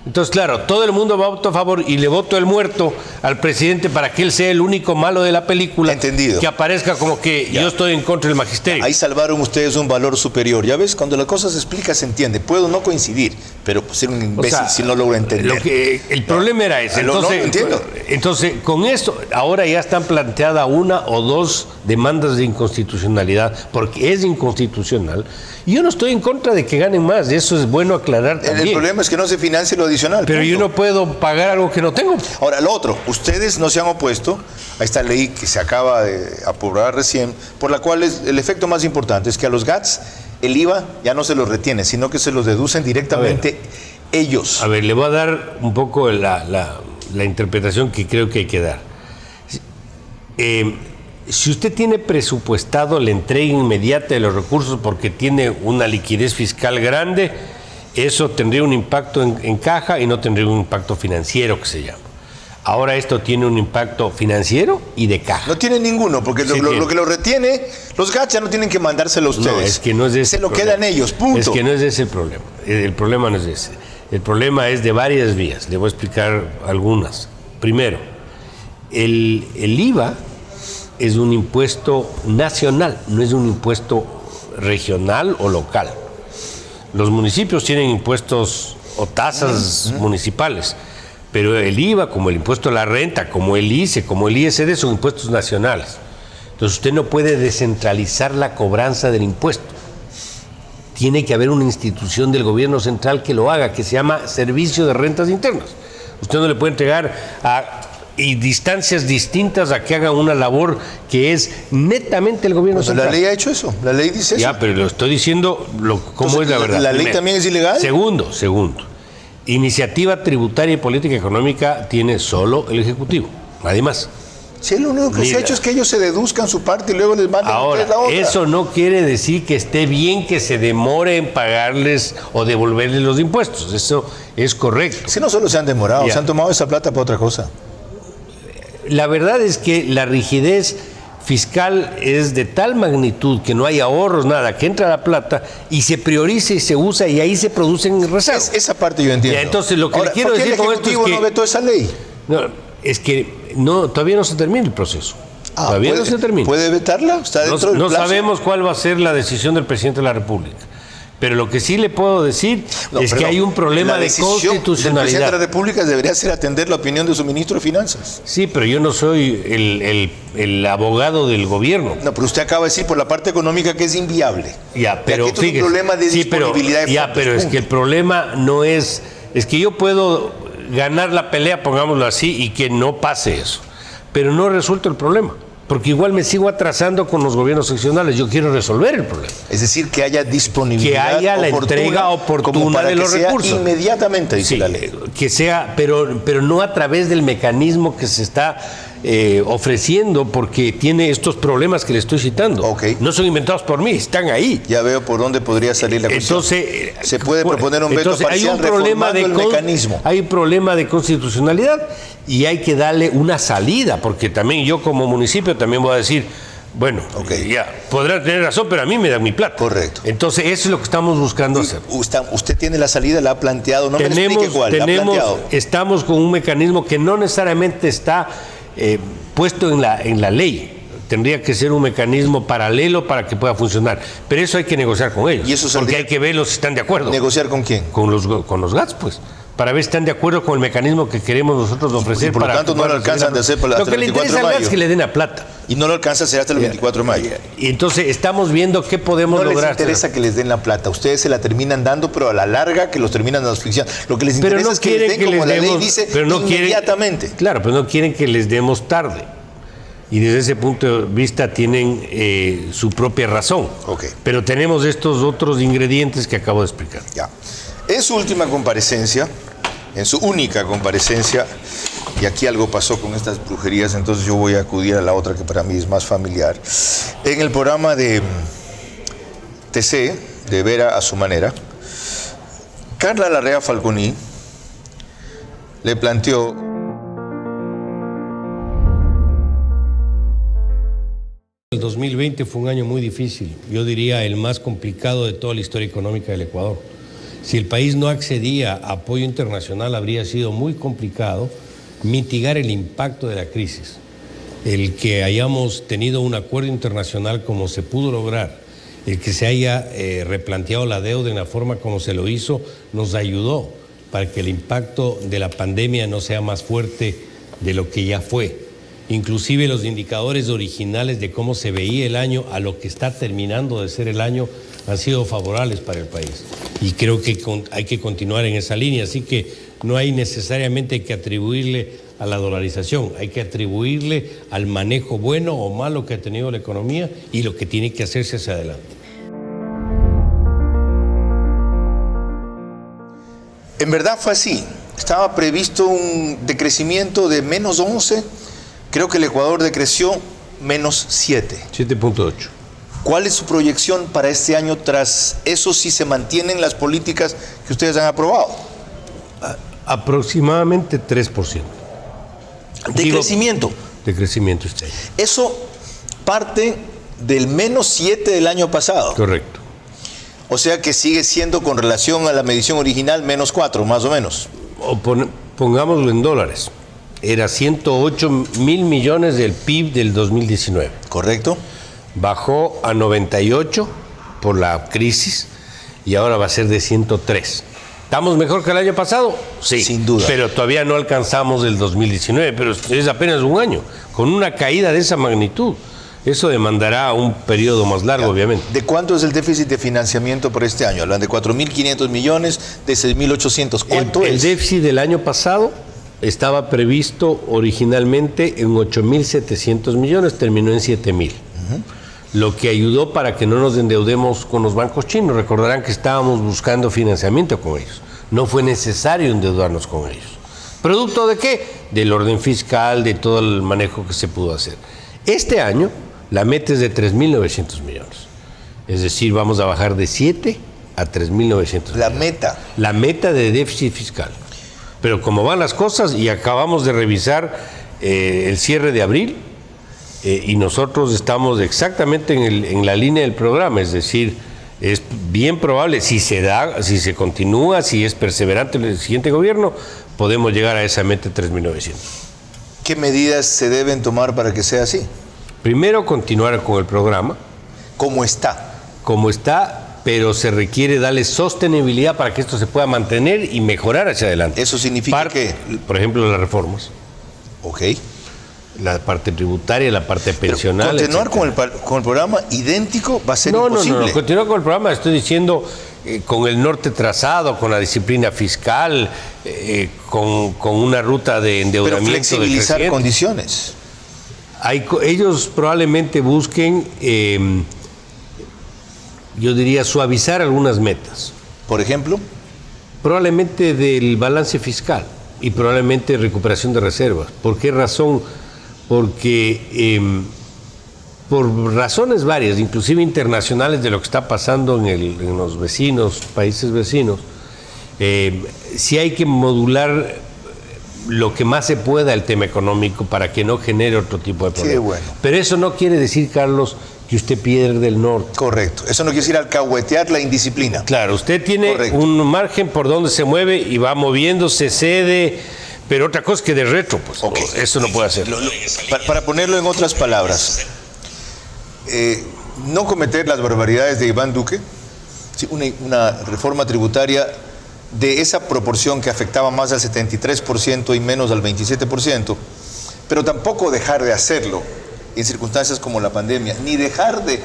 Entonces, claro, todo el mundo votó a favor y le voto el muerto al presidente para que él sea el único malo de la película. Entendido. Que aparezca como que yo estoy en contra del magisterio. Ahí salvaron ustedes un valor superior. Ya ves, cuando la cosa se explica se entiende. Puedo no coincidir, pero ser un imbécil si no logro entender. El problema era ese. Entonces, entiendo. Entonces, con esto, ahora ya están planteadas una o dos demandas de inconstitucionalidad, porque es inconstitucional. Y yo no estoy en contra de que ganen más, eso es bueno aclarar también. El problema es que no se financie lo adicional. Pero punto. yo no puedo pagar algo que no tengo. Ahora, lo otro, ustedes no se han opuesto a esta ley que se acaba de aprobar recién, por la cual el efecto más importante es que a los GATS el IVA ya no se los retiene, sino que se los deducen directamente ellos. A ver, le voy a dar un poco la interpretación que creo que hay que dar. Si usted tiene presupuestado la entrega inmediata de los recursos porque tiene una liquidez fiscal grande, eso tendría un impacto en caja y no tendría un impacto financiero, que se llama. Ahora esto tiene un impacto financiero y de caja. No tiene ninguno, porque Sí, lo que lo retiene, los GATS ya no tienen que mandárselo a ustedes. No, es que no es de ese Se lo problema. quedan ellos, punto. Es que no es ese el problema. El problema no es ese. El problema es de varias vías. Le voy a explicar algunas. Primero, el IVA es un impuesto nacional, no es un impuesto regional o local. Los municipios tienen impuestos o tasas municipales, pero el IVA, como el impuesto a la renta, como el ICE, como el ISD, son impuestos nacionales. Entonces usted no puede descentralizar la cobranza del impuesto. Tiene que haber una institución del gobierno central que lo haga, que se llama Servicio de Rentas Internas. Usted no le puede entregar y distancias distintas a que hagan una labor que es netamente el gobierno central. La ley ha hecho eso, la ley dice eso. Ya, pero lo estoy diciendo cómo Entonces, es la verdad. ¿La ley Primero. también es ilegal? Segundo. Iniciativa tributaria y política económica tiene solo el Ejecutivo, nadie más. Sí, lo único que se ha hecho es que ellos se deduzcan su parte y luego les mandan Ahora, la otra. eso no quiere decir que esté bien que se demore en pagarles o devolverles los impuestos. Eso es correcto. Si no solo se han demorado, Ya. se han tomado esa plata para otra cosa. La verdad es que la rigidez fiscal es de tal magnitud que no hay ahorros, nada, que entra la plata y se prioriza y se usa y ahí se producen rezagos. Esa parte yo entiendo. Ya, entonces, lo que Ahora, le quiero ¿por qué decir el con esto es Ejecutivo que no vetó esa ley? no, es que todavía no se termina el proceso. Todavía no se termina. ¿Puede vetarla? ¿Está dentro del No plazo? sabemos cuál va a ser la decisión del presidente de la República. Pero lo que sí le puedo decir es que hay un problema de constitucionalidad. El presidente de constitucionalidad. la República debería ser atender la opinión de su ministro de Finanzas. Sí, pero yo no soy el abogado del gobierno. No, pero usted acaba de decir por la parte económica que es inviable. Ya, pero y aquí fíjese, es un problema de disponibilidad de fondos, pero es punto. que el problema no es que yo puedo ganar la pelea, pongámoslo así, y que no pase eso. Pero no resuelto el problema, porque igual me sigo atrasando con los gobiernos seccionales. Yo quiero resolver el problema. Es decir, que haya disponibilidad, Que haya la entrega como oportuna para de que los sea recursos. Inmediatamente, dice Sí, la ley. que sea, pero no a través del mecanismo que se está ofreciendo, porque tiene estos problemas que le estoy citando. Ok. No son inventados por mí, están ahí. Ya veo por dónde podría salir la cuestión. Entonces, se puede proponer un veto entonces, parcial reformando el mecanismo. Hay un problema de constitucionalidad y hay que darle una salida, porque también yo como municipio también voy a decir, bueno, ya, podrán tener razón, pero a mí me dan mi plata. Correcto. Entonces, eso es lo que estamos buscando hacer. Usted tiene la salida, la ha planteado, no me explique cuál, la ha planteado. Estamos con un mecanismo que no necesariamente está puesto en la ley. Tendría que ser un mecanismo paralelo para que pueda funcionar. Pero eso hay que negociar con ellos. ¿Y eso porque hay que verlos si están de acuerdo. ¿Negociar con quién? Con los GATS, pues. Para ver si están de acuerdo con el mecanismo que queremos nosotros ofrecer. Y por lo para tanto no lo alcanzan de hacer para lo hasta que el le 24 interesa de al mayo. GATS es que le den la plata. Y no lo alcanza a hacer hasta el 24 de mayo. Y entonces estamos viendo qué podemos No les lograr. interesa que les den la plata. Ustedes se la terminan dando, pero a la larga que los terminan asfixiando. Lo que les Pero interesa no es que quieren les den, que como les la ley demos, dice, pero no inmediatamente. Claro, pero no quieren que les demos tarde. Y desde ese punto de vista tienen su propia razón. Ok. Pero tenemos estos otros ingredientes que acabo de explicar. Ya. En su última comparecencia, en su única comparecencia, y aquí algo pasó con estas brujerías, entonces yo voy a acudir a la otra que para mí es más familiar. En el programa de TC, de Vera a su manera, Carla Larrea Falconi le planteó... El 2020 fue un año muy difícil, yo diría el más complicado de toda la historia económica del Ecuador. Si el país no accedía a apoyo internacional, habría sido muy complicado mitigar el impacto de la crisis. El que hayamos tenido un acuerdo internacional como se pudo lograr, el que se haya replanteado la deuda en la forma como se lo hizo, nos ayudó para que el impacto de la pandemia no sea más fuerte de lo que ya fue. Inclusive los indicadores originales de cómo se veía el año a lo que está terminando de ser el año han sido favorables para el país. Y creo que hay que continuar en esa línea, así que no hay necesariamente que atribuirle a la dolarización, hay que atribuirle al manejo bueno o malo que ha tenido la economía y lo que tiene que hacerse hacia adelante. En verdad fue así. Estaba previsto un decrecimiento de menos 11. Creo que el Ecuador decreció menos 7. 7.8. ¿Cuál es su proyección para este año tras eso si se mantienen las políticas que ustedes han aprobado? Aproximadamente 3%. ¿De crecimiento? De crecimiento este año. Eso parte del menos 7 del año pasado. Correcto. O sea que sigue siendo con relación a la medición original menos 4, más o menos. O pongámoslo en dólares. Era 108 mil millones del PIB del 2019. ¿Correcto? Bajó a 98 por la crisis y ahora va a ser de 103. ¿Estamos mejor que el año pasado? Sí. Sin duda. Pero todavía no alcanzamos el 2019, pero es apenas un año. Con una caída de esa magnitud, eso demandará un periodo más largo, obviamente. ¿De cuánto es el déficit de financiamiento por este año? Hablan de 4.500 millones, de 6.800. ¿Cuánto es? El déficit del año pasado estaba previsto originalmente en 8.700 millones, terminó en 7.000. Lo que ayudó para que no nos endeudemos con los bancos chinos. Recordarán que estábamos buscando financiamiento con ellos. No fue necesario endeudarnos con ellos. ¿Producto de qué? Del orden fiscal, de todo el manejo que se pudo hacer. Este año la meta es de 3.900 millones. Es decir, vamos a bajar de 7 a 3.900 La millones. meta. La meta de déficit fiscal. Pero como van las cosas, y acabamos de revisar el cierre de abril, y nosotros estamos exactamente en la línea del programa, es decir, es bien probable, si se continúa, si es perseverante el siguiente gobierno, podemos llegar a esa meta de 3.900. ¿Qué medidas se deben tomar para que sea así? Primero, continuar con el programa. ¿Cómo está? Como está, pero se requiere darle sostenibilidad para que esto se pueda mantener y mejorar hacia adelante. ¿Eso significa qué? Por ejemplo, las reformas. Ok. La parte tributaria, la parte pensional. Pero continuar con el programa idéntico va a ser imposible. No, continuar con el programa, estoy diciendo, con el norte trazado, con la disciplina fiscal, con una ruta de endeudamiento. Pero flexibilizar condiciones. Ellos probablemente busquen, yo diría, suavizar algunas metas. ¿Por ejemplo? Probablemente del balance fiscal y probablemente recuperación de reservas. ¿Por qué razón? Porque por razones varias, inclusive internacionales, de lo que está pasando en los países vecinos, sí hay que modular lo que más se pueda el tema económico para que no genere otro tipo de problemas. Qué bueno. Pero eso no quiere decir, Carlos, que usted pierde el norte. Correcto. Eso no quiere decir alcahuetear la indisciplina. Claro, usted tiene Correcto. un margen por donde se mueve y va moviéndose, cede, pero otra cosa es que de retro, pues Ok. eso no puede hacer. Para ponerlo en otras palabras, no cometer las barbaridades de Iván Duque, ¿sí? Una reforma tributaria de esa proporción que afectaba más al 73% y menos al 27%, pero tampoco dejar de hacerlo en circunstancias como la pandemia, ni dejar de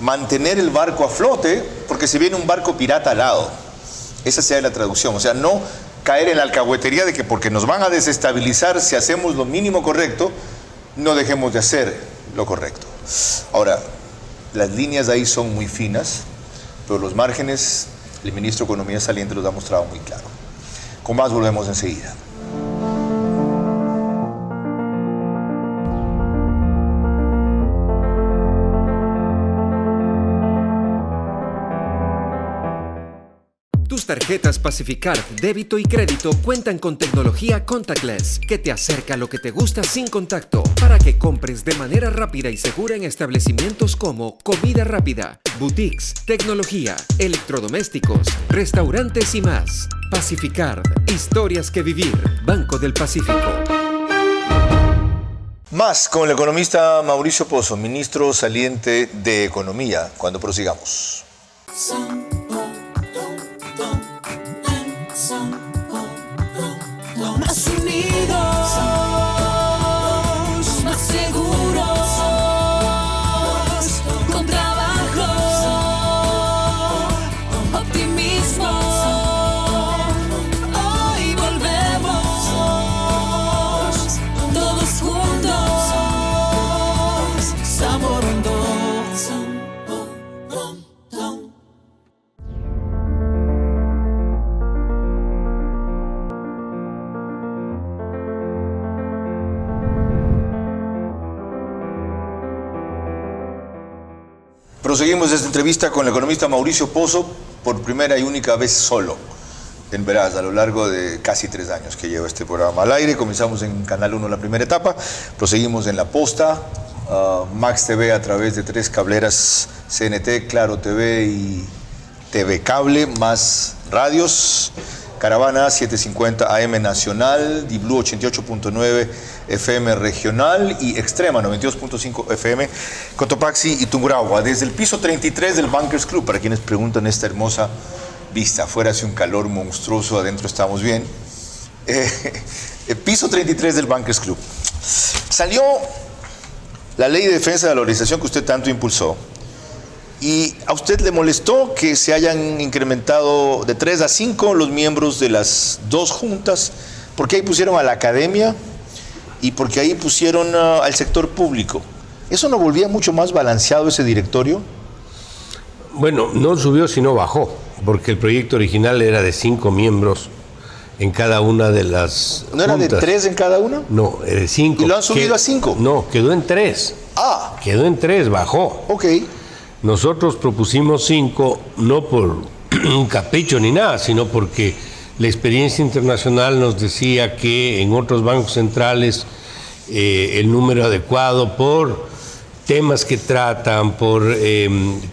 mantener el barco a flote porque se viene un barco pirata al lado. Esa sea la traducción, o sea, no caer en la alcahuetería de que porque nos van a desestabilizar si hacemos lo mínimo correcto, no dejemos de hacer lo correcto. Ahora, las líneas ahí son muy finas, pero los márgenes, el ministro de Economía saliente los ha mostrado muy claro. Con más volvemos enseguida. Tus Las tarjetas Pacificard débito y crédito cuentan con tecnología contactless que te acerca a lo que te gusta sin contacto para que compres de manera rápida y segura en establecimientos como comida rápida, boutiques, tecnología, electrodomésticos, restaurantes y más. Pacificard, historias que vivir. Banco del Pacífico. Más con el economista Mauricio Pozo, ministro saliente de Economía, cuando prosigamos. Más unidos, más seguros, con trabajo, optimismo. Hoy volvemos, todos juntos, Samborondón. Proseguimos esta entrevista con el economista Mauricio Pozo, por primera y única vez solo en Veraz, a lo largo de casi 3 años que lleva este programa al aire. Comenzamos en Canal 1 la primera etapa, proseguimos en La Posta, Max TV a través de 3 cableras, CNT, Claro TV y TV Cable, más radios, Caravana 750 AM Nacional, Diblu 88.9 FM Regional y Extrema 92.5 FM, Cotopaxi y Tungurahua. Desde el piso 33 del Bankers Club, para quienes preguntan esta hermosa vista. Afuera hace un calor monstruoso, adentro estamos bien. El piso 33 del Bankers Club. Salió la ley de defensa de la valorización que usted tanto impulsó. ¿Y a usted le molestó que se hayan incrementado de 3 a 5 los miembros de las 2 juntas? Porque ahí pusieron a la academia y porque ahí pusieron al sector público. ¿Eso no volvía mucho más balanceado ese directorio? Bueno, no subió sino bajó, porque el proyecto original era de 5 miembros en cada una de las ¿No era de 3 en cada una? No, de 5. ¿Y lo han subido a 5? No, quedó en 3. Ah. Quedó en 3, bajó. Ok. Nosotros propusimos 5, no por un capricho ni nada, sino porque la experiencia internacional nos decía que en otros bancos centrales el número adecuado por temas que tratan, por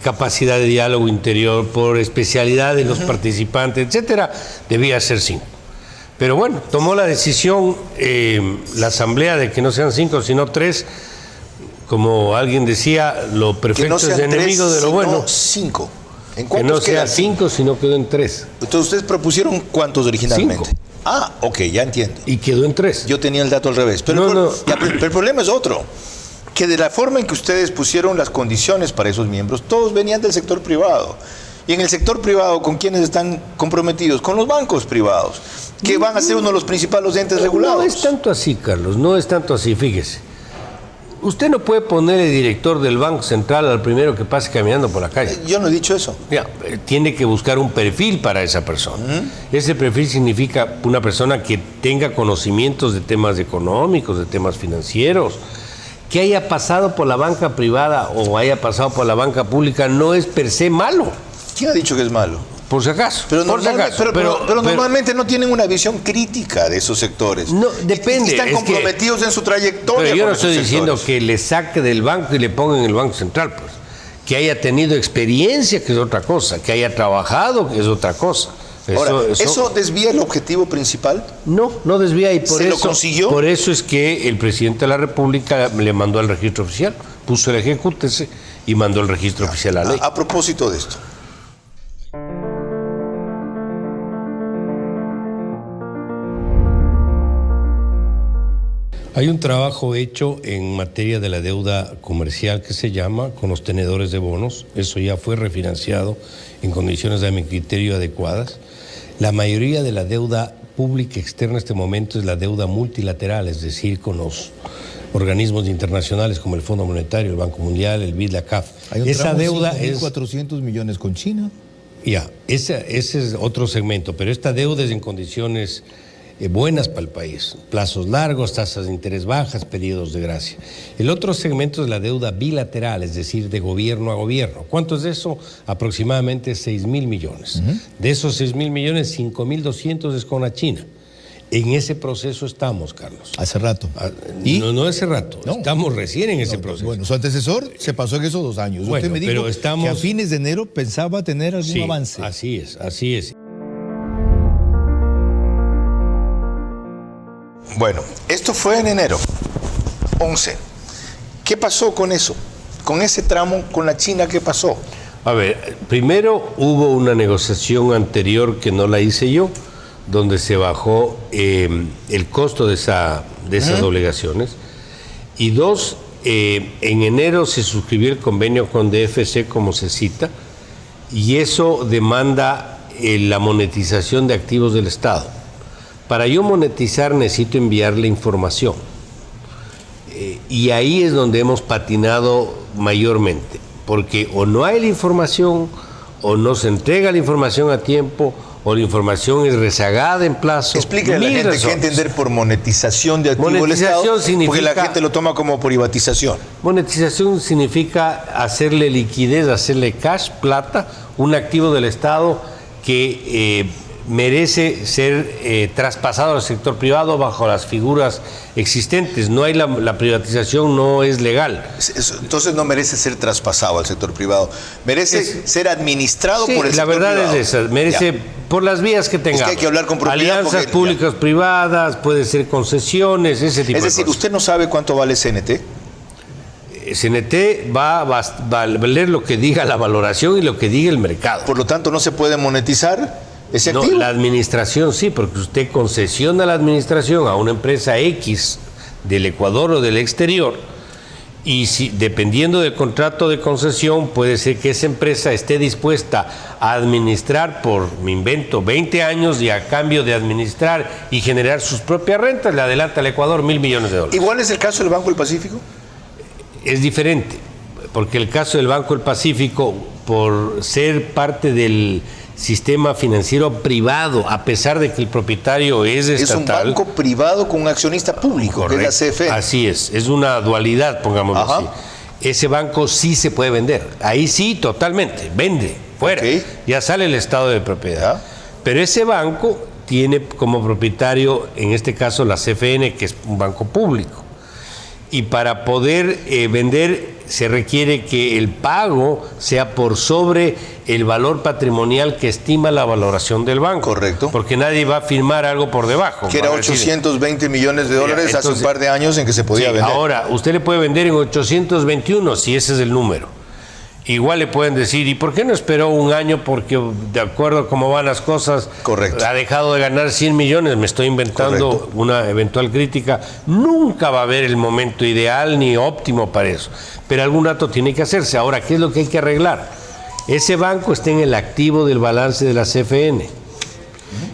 capacidad de diálogo interior, por especialidad de los participantes, etcétera, debía ser 5. Pero bueno, tomó la decisión la asamblea de que no sean 5, sino 3. Como alguien decía, lo perfecto es enemigo de lo bueno. 5. ¿En que no sea 5, sino quedó en 3. Entonces, ¿ustedes propusieron cuántos originalmente? 5. Ah, ok, ya entiendo. Y quedó en 3. Yo tenía el dato al revés. Pero, pero el problema es otro. Que de la forma en que ustedes pusieron las condiciones para esos miembros, todos venían del sector privado. Y en el sector privado, ¿con quiénes están comprometidos? Con los bancos privados, que van a ser uno de los principales entes regulados. No es tanto así, Carlos, no es tanto así, fíjese. Usted no puede poner el director del Banco Central al primero que pase caminando por la calle. Yo no he dicho eso. Ya, tiene que buscar un perfil para esa persona. Ese perfil significa una persona que tenga conocimientos de temas económicos, de temas financieros, que haya pasado por la banca privada o haya pasado por la banca pública no es per se malo. ¿Quién ha dicho que es malo? Por si acaso. Pero normalmente, normalmente no tienen una visión crítica de esos sectores. No, depende. Están comprometidos en su trayectoria. Pero yo no estoy diciendo que le saque del banco y le ponga en el Banco Central, pues. Que haya tenido experiencia, que es otra cosa. Que haya trabajado, que es otra cosa. ¿Eso desvía el objetivo principal? No desvía, y por ¿Se eso, lo consiguió? Por eso es que el presidente de la República le mandó al registro oficial, puso el ejecútese y mandó el registro oficial a la ley. A propósito de esto. Hay un trabajo hecho en materia de la deuda comercial que se llama con los tenedores de bonos. Eso ya fue refinanciado en condiciones de mi criterio adecuadas. La mayoría de la deuda pública externa en este momento es la deuda multilateral, es decir, con los organismos internacionales como el Fondo Monetario, el Banco Mundial, el BID, la CAF. Hay un Esa deuda es 400 millones con China. Ya, ese es otro segmento, pero esta deuda es en condiciones buenas para el país. Plazos largos, tasas de interés bajas, periodos de gracia. El otro segmento es la deuda bilateral, es decir, de gobierno a gobierno. ¿Cuánto es eso? Aproximadamente 6.000 millones. De esos 6.000 millones, 5.200 es con la China. En ese proceso estamos, Carlos. Hace rato. ¿Y? No hace rato. No. Estamos recién en ese proceso. Bueno, su antecesor se pasó en esos 2 años. Bueno, usted me dijo pero estamos... que a fines de enero pensaba tener algún avance. Así es, así es. Bueno, esto fue en enero 11. ¿Qué pasó con eso? Con ese tramo con la China, ¿qué pasó? A ver, primero hubo una negociación anterior que no la hice yo, donde se bajó el costo de esas obligaciones. Y 2, en enero se suscribió el convenio con DFC, como se cita, y eso demanda la monetización de activos del Estado. Para yo monetizar necesito enviarle información. Y ahí es donde hemos patinado mayormente, porque o no hay la información, o no se entrega la información a tiempo, o la información es rezagada en plazo. Explíquele a la gente qué entender por monetización de activos del Estado, porque la gente lo toma como privatización. Monetización significa hacerle liquidez, hacerle cash, plata, un activo del Estado que merece ser traspasado al sector privado bajo las figuras existentes. No hay la privatización, no es legal. Entonces no merece ser traspasado al sector privado, merece ser administrado por el sector privado. La verdad es esa, merece por las vías que tengamos. Es que hay que hablar con propiedad. Alianzas públicas privadas, puede ser concesiones, ese tipo de cosas. Es decir, ¿usted no sabe cuánto vale CNT? CNT va a valer lo que diga la valoración y lo que diga el mercado. Por lo tanto, ¿no se puede monetizar ese activo? No, la administración sí, porque usted concesiona la administración a una empresa X del Ecuador o del exterior, y si, dependiendo del contrato de concesión, puede ser que esa empresa esté dispuesta a administrar por, me invento, 20 años, y a cambio de administrar y generar sus propias rentas, le adelanta al Ecuador $1.000 millones. ¿Igual es el caso del Banco del Pacífico? Es diferente, porque el caso del Banco del Pacífico, por ser parte del sistema financiero privado, a pesar de que el propietario es estatal. Es un banco privado con un accionista público, correcto, que es la CFE. Así es una dualidad, pongámoslo así. Ese banco sí se puede vender, ahí sí, totalmente, vende, fuera, ya sale el estado de propiedad. Pero ese banco tiene como propietario, en este caso la CFN, que es un banco público. Y para poder vender se requiere que el pago sea por sobre el valor patrimonial que estima la valoración del banco. Correcto. Porque nadie va a firmar algo por debajo. Que era 820 millones de dólares entonces, hace un par de años en que se podía vender. Ahora, usted le puede vender en 821 si ese es el número. Igual le pueden decir, ¿y por qué no esperó un año? Porque de acuerdo a cómo van las cosas, correcto, ha dejado de ganar 100 millones, me estoy inventando, correcto, una eventual crítica. Nunca va a haber el momento ideal ni óptimo para eso, pero algún rato tiene que hacerse. Ahora, ¿qué es lo que hay que arreglar? Ese banco está en el activo del balance de la CFN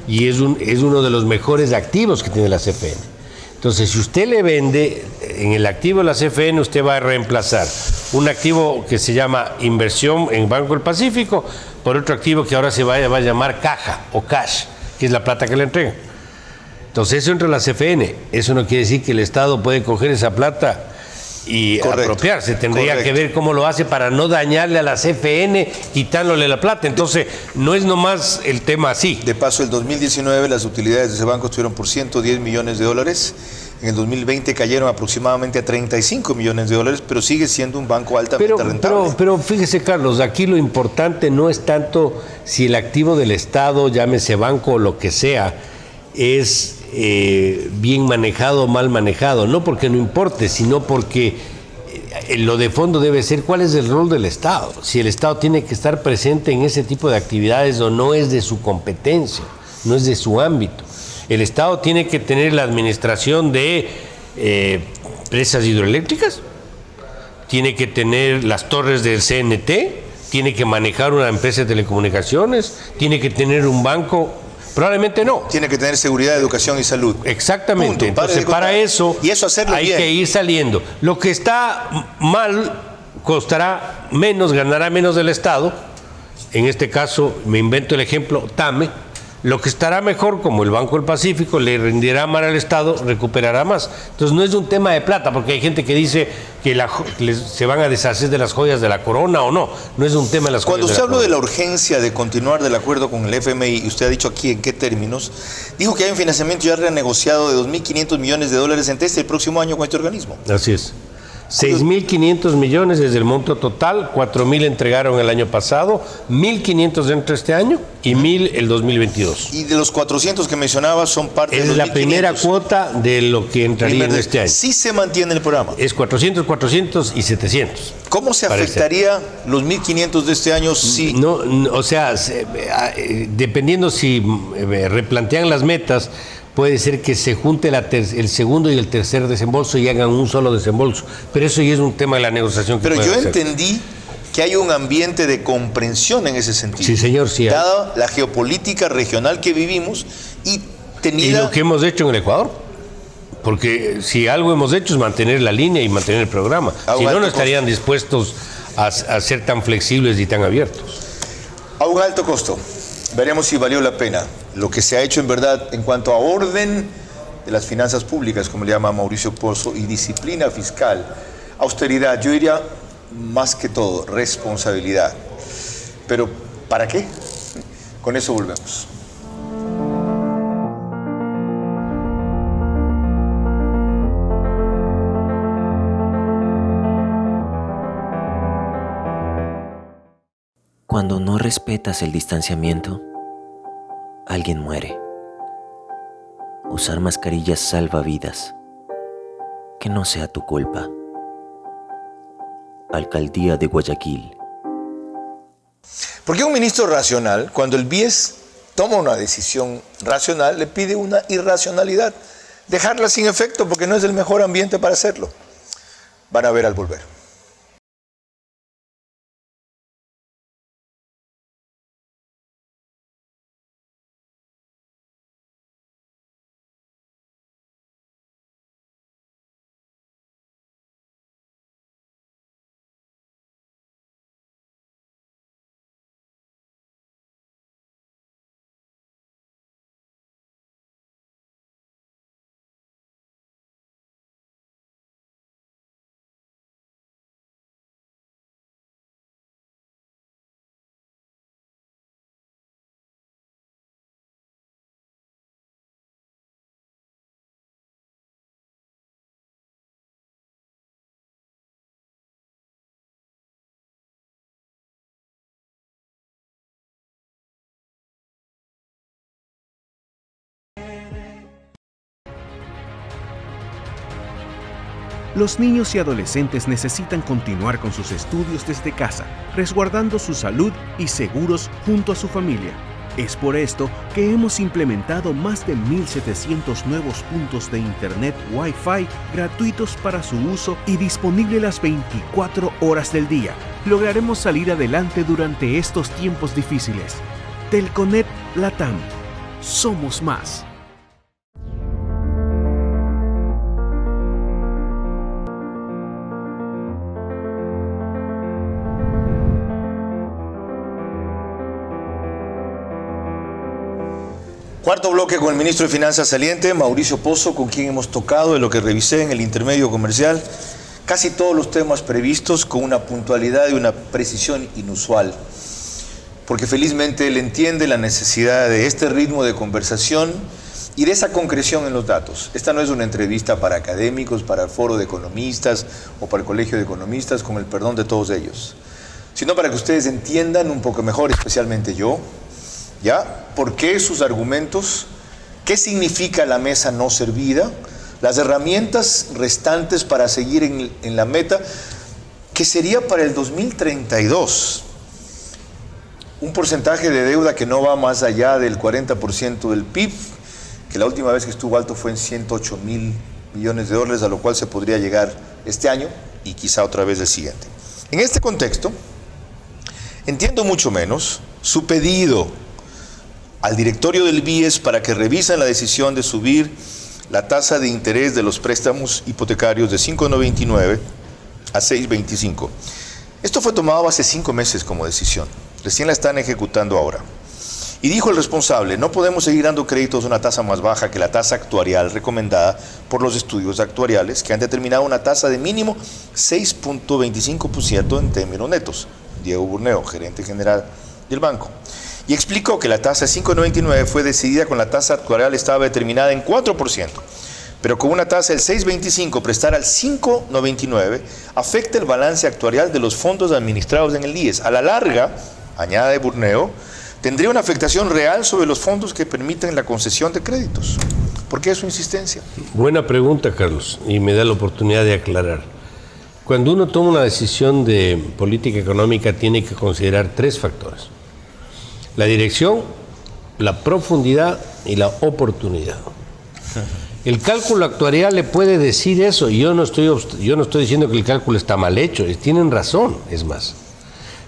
y es uno de los mejores activos que tiene la CFN. Entonces, si usted le vende en el activo de la CFN, usted va a reemplazar un activo que se llama inversión en Banco del Pacífico por otro activo que ahora se va a llamar caja o cash, que es la plata que le entregan. Entonces, eso entra a la CFN. Eso no quiere decir que el Estado puede coger esa plata y apropiarse. Tendría que ver cómo lo hace para no dañarle a la CFN quitándole la plata. Entonces, no es nomás el tema así. De paso, el 2019 las utilidades de ese banco estuvieron por 110 millones de dólares. En el 2020 cayeron aproximadamente a 35 millones de dólares, pero sigue siendo un banco altamente rentable. Pero fíjese, Carlos, aquí lo importante no es tanto si el activo del Estado, llámese banco o lo que sea, es bien manejado o mal manejado, no porque no importe, sino porque lo de fondo debe ser cuál es el rol del Estado, si el Estado tiene que estar presente en ese tipo de actividades o no es de su competencia, no es de su ámbito. El Estado tiene que tener la administración de presas hidroeléctricas, tiene que tener las torres del CNT, tiene que manejar una empresa de telecomunicaciones, tiene que tener un banco. Probablemente no. Tiene que tener seguridad, educación y salud. Exactamente. Punto. Entonces, para eso y eso hacerlo hay bien, que ir saliendo. Lo que está mal costará menos, ganará menos del Estado. En este caso, me invento el ejemplo, TAME. Lo que estará mejor, como el Banco del Pacífico, le rendirá más al Estado, recuperará más. Entonces no es un tema de plata, porque hay gente que dice que se van a deshacer de las joyas de la corona o no. No es un tema de las joyas Cuando de usted la habló de corona. la urgencia de continuar del acuerdo con el FMI, y usted ha dicho aquí en qué términos, dijo que hay un financiamiento ya renegociado de 2.500 millones de dólares entre este y el próximo año con este organismo. Así es. 6.500 millones es el monto total, 4.000 entregaron el año pasado, 1.500 dentro de este año y 1.000 el 2022. Y de los 400 que mencionaba son parte de Es los la 1.500. primera cuota de lo que entraría en este año. Sí se mantiene el programa. Es 400, 400 y 700. ¿Cómo se Parece. afectaría los 1.500 de este año si No, o sea, dependiendo si replantean las metas, puede ser que se junte el segundo y el tercer desembolso y hagan un solo desembolso. Pero eso ya es un tema de la negociación que Pero pueden yo hacer. entendí que hay un ambiente de comprensión en ese sentido. Sí, señor, sí hay. Dada la geopolítica regional que vivimos y Y tenida... lo que hemos hecho en el Ecuador. Porque si algo hemos hecho es mantener la línea y mantener el programa. Si no, no estarían dispuestos a ser tan flexibles y tan abiertos. A un alto costo. Veremos si valió la pena lo que se ha hecho en verdad en cuanto a orden de las finanzas públicas, como le llama Mauricio Pozo, y disciplina fiscal, austeridad, yo diría más que todo, responsabilidad. Pero, ¿para qué? Con eso volvemos. Cuando no respetas el distanciamiento, alguien muere. Usar mascarillas salva vidas. Que no sea tu culpa. Alcaldía de Guayaquil. Porque un ministro racional, cuando el BIES toma una decisión racional, le pide una irracionalidad. Dejarla sin efecto porque no es el mejor ambiente para hacerlo. Van a ver al volver. Los niños y adolescentes necesitan continuar con sus estudios desde casa, resguardando su salud y seguros junto a su familia. Es por esto que hemos implementado más de 1.700 nuevos puntos de Internet Wi-Fi gratuitos para su uso y disponible las 24 horas del día. Lograremos salir adelante durante estos tiempos difíciles. Telconet Latam. Somos más. Cuarto bloque con el ministro de Finanzas saliente, Mauricio Pozo, con quien hemos tocado, de lo que revisé en el intermedio comercial, casi todos los temas previstos con una puntualidad y una precisión inusual. Porque felizmente él entiende la necesidad de este ritmo de conversación y de esa concreción en los datos. Esta no es una entrevista para académicos, para el foro de economistas o para el colegio de economistas, con el perdón de todos ellos, sino para que ustedes entiendan un poco mejor, especialmente yo, ¿ya? ¿Por qué sus argumentos? ¿Qué significa la mesa no servida? Las herramientas restantes para seguir en la meta, que sería para el 2032. Un porcentaje de deuda que no va más allá del 40% del PIB, que la última vez que estuvo alto fue en 108.000 millones de dólares, a lo cual se podría llegar este año y quizá otra vez el siguiente. En este contexto, entiendo mucho menos su pedido al directorio del BIES para que revisen la decisión de subir la tasa de interés de los préstamos hipotecarios de 5,99 a 6,25. Esto fue tomado hace 5 meses como decisión. Recién la están ejecutando ahora. Y dijo el responsable, no podemos seguir dando créditos a una tasa más baja que la tasa actuarial recomendada por los estudios actuariales que han determinado una tasa de mínimo 6.25% en términos netos. Diego Burneo, gerente general del banco. Y explicó que la tasa de 5.99 fue decidida con la tasa actuarial estaba determinada en 4%, pero con una tasa del 6.25 prestar al 5.99 afecta el balance actuarial de los fondos administrados en el IES. A la larga, añade Burneo, tendría una afectación real sobre los fondos que permiten la concesión de créditos. ¿Por qué su insistencia? Buena pregunta, Carlos, y me da la oportunidad de aclarar. Cuando uno toma una decisión de política económica tiene que considerar 3 factores: la dirección, la profundidad y la oportunidad. El cálculo actuarial le puede decir eso, y yo no estoy diciendo que el cálculo está mal hecho, tienen razón, es más.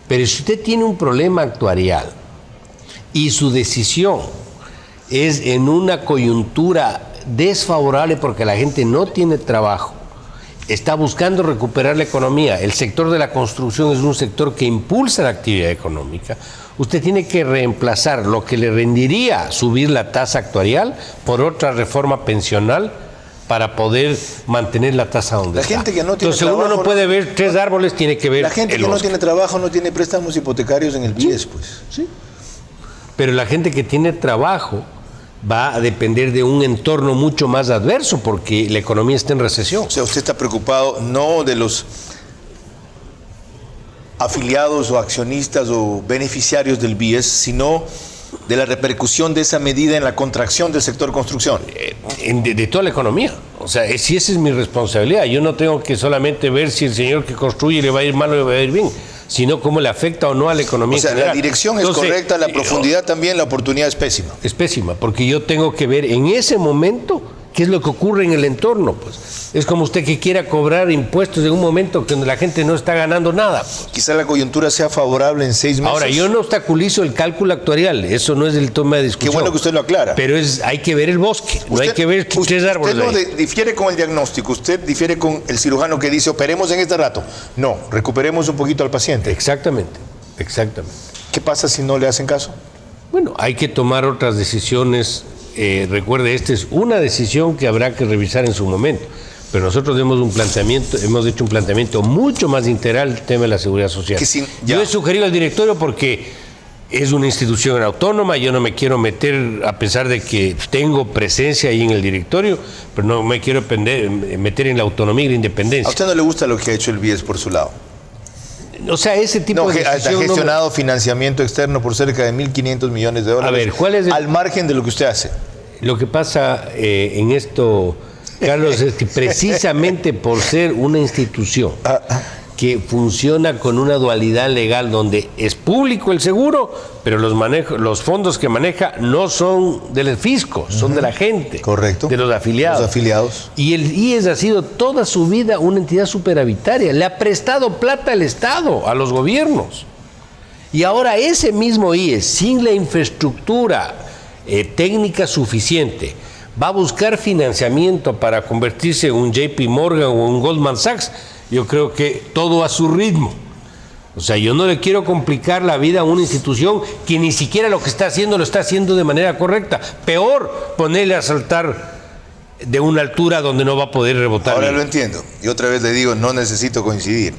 Pero si usted tiene un problema actuarial y su decisión es en una coyuntura desfavorable porque la gente no tiene trabajo, está buscando recuperar la economía, el sector de la construcción es un sector que impulsa la actividad económica, usted tiene que reemplazar lo que le rendiría subir la tasa actuarial por otra reforma pensional para poder mantener la tasa donde está. Gente que no tiene Entonces trabajo, uno no puede ver 3 árboles, tiene que ver la gente el que no bosque. tiene trabajo no tiene préstamos hipotecarios en el BIES, pues. Sí. Pero la gente que tiene trabajo va a depender de un entorno mucho más adverso porque la economía está en recesión. O sea, usted está preocupado no de los afiliados o accionistas o beneficiarios del BIES, sino de la repercusión de esa medida en la contracción del sector construcción. De toda la economía. O sea, si esa es mi responsabilidad, yo no tengo que solamente ver si el señor que construye le va a ir mal o le va a ir bien, sino cómo le afecta o no a la economía. O sea, la dirección es correcta, la profundidad también, la oportunidad es pésima. Es pésima, porque yo tengo que ver en ese momento qué es lo que ocurre en el entorno. Pues es como usted que quiera cobrar impuestos en un momento que la gente no está ganando nada. Pues. Quizá la coyuntura sea favorable en 6 meses. Ahora, yo no obstaculizo el cálculo actuarial, eso no es el tema de discusión. Qué bueno que usted lo aclara. Pero hay que ver el bosque, no hay que ver 3 árboles. Usted no difiere con el diagnóstico, usted difiere con el cirujano que dice operemos en este rato. No, recuperemos un poquito al paciente. Exactamente, exactamente. ¿Qué pasa si no le hacen caso? Bueno, hay que tomar otras decisiones. Recuerde, esta es una decisión que habrá que revisar en su momento. Pero nosotros hemos hecho un planteamiento mucho más integral del tema de la seguridad social. Yo he sugerido al directorio porque es una institución autónoma, yo no me quiero meter, a pesar de que tengo presencia ahí en el directorio, pero no me quiero meter en la autonomía y la independencia. ¿A usted no le gusta lo que ha hecho el BIES por su lado? O sea, ese tipo de decisión... Ha gestionado financiamiento externo por cerca de 1.500 millones de dólares. A ver, ¿cuál es al margen de lo que usted hace? Lo que pasa en esto, Carlos, es que precisamente por ser una institución que funciona con una dualidad legal donde es público el seguro, pero los fondos que maneja no son del fisco, son de la gente. Correcto. De los afiliados. Los afiliados. Y el IES ha sido toda su vida una entidad superavitaria. Le ha prestado plata al Estado, a los gobiernos. Y ahora ese mismo IES, sin la infraestructura técnica suficiente, va a buscar financiamiento para convertirse en un JP Morgan o un Goldman Sachs. Yo creo que todo a su ritmo. O sea, yo no le quiero complicar la vida a una institución que ni siquiera lo que está haciendo lo está haciendo de manera correcta. Peor, ponerle a saltar de una altura donde no va a poder rebotar. Ahora lo entiendo. Y otra vez le digo, no necesito coincidir.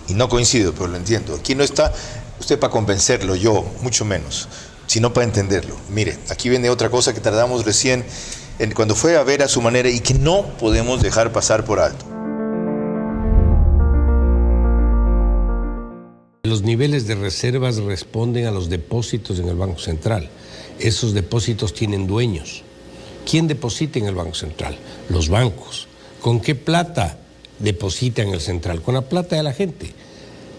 Y no coincido, pero lo entiendo. Aquí no está usted para convencerlo, yo, mucho menos, sino para entenderlo. Mire, aquí viene otra cosa que tardamos recién cuando fue a ver a su manera y que no podemos dejar pasar por alto. Los niveles de reservas responden a los depósitos en el Banco Central. Esos depósitos tienen dueños. ¿Quién deposita en el Banco Central? Los bancos. ¿Con qué plata deposita en el central? Con la plata de la gente.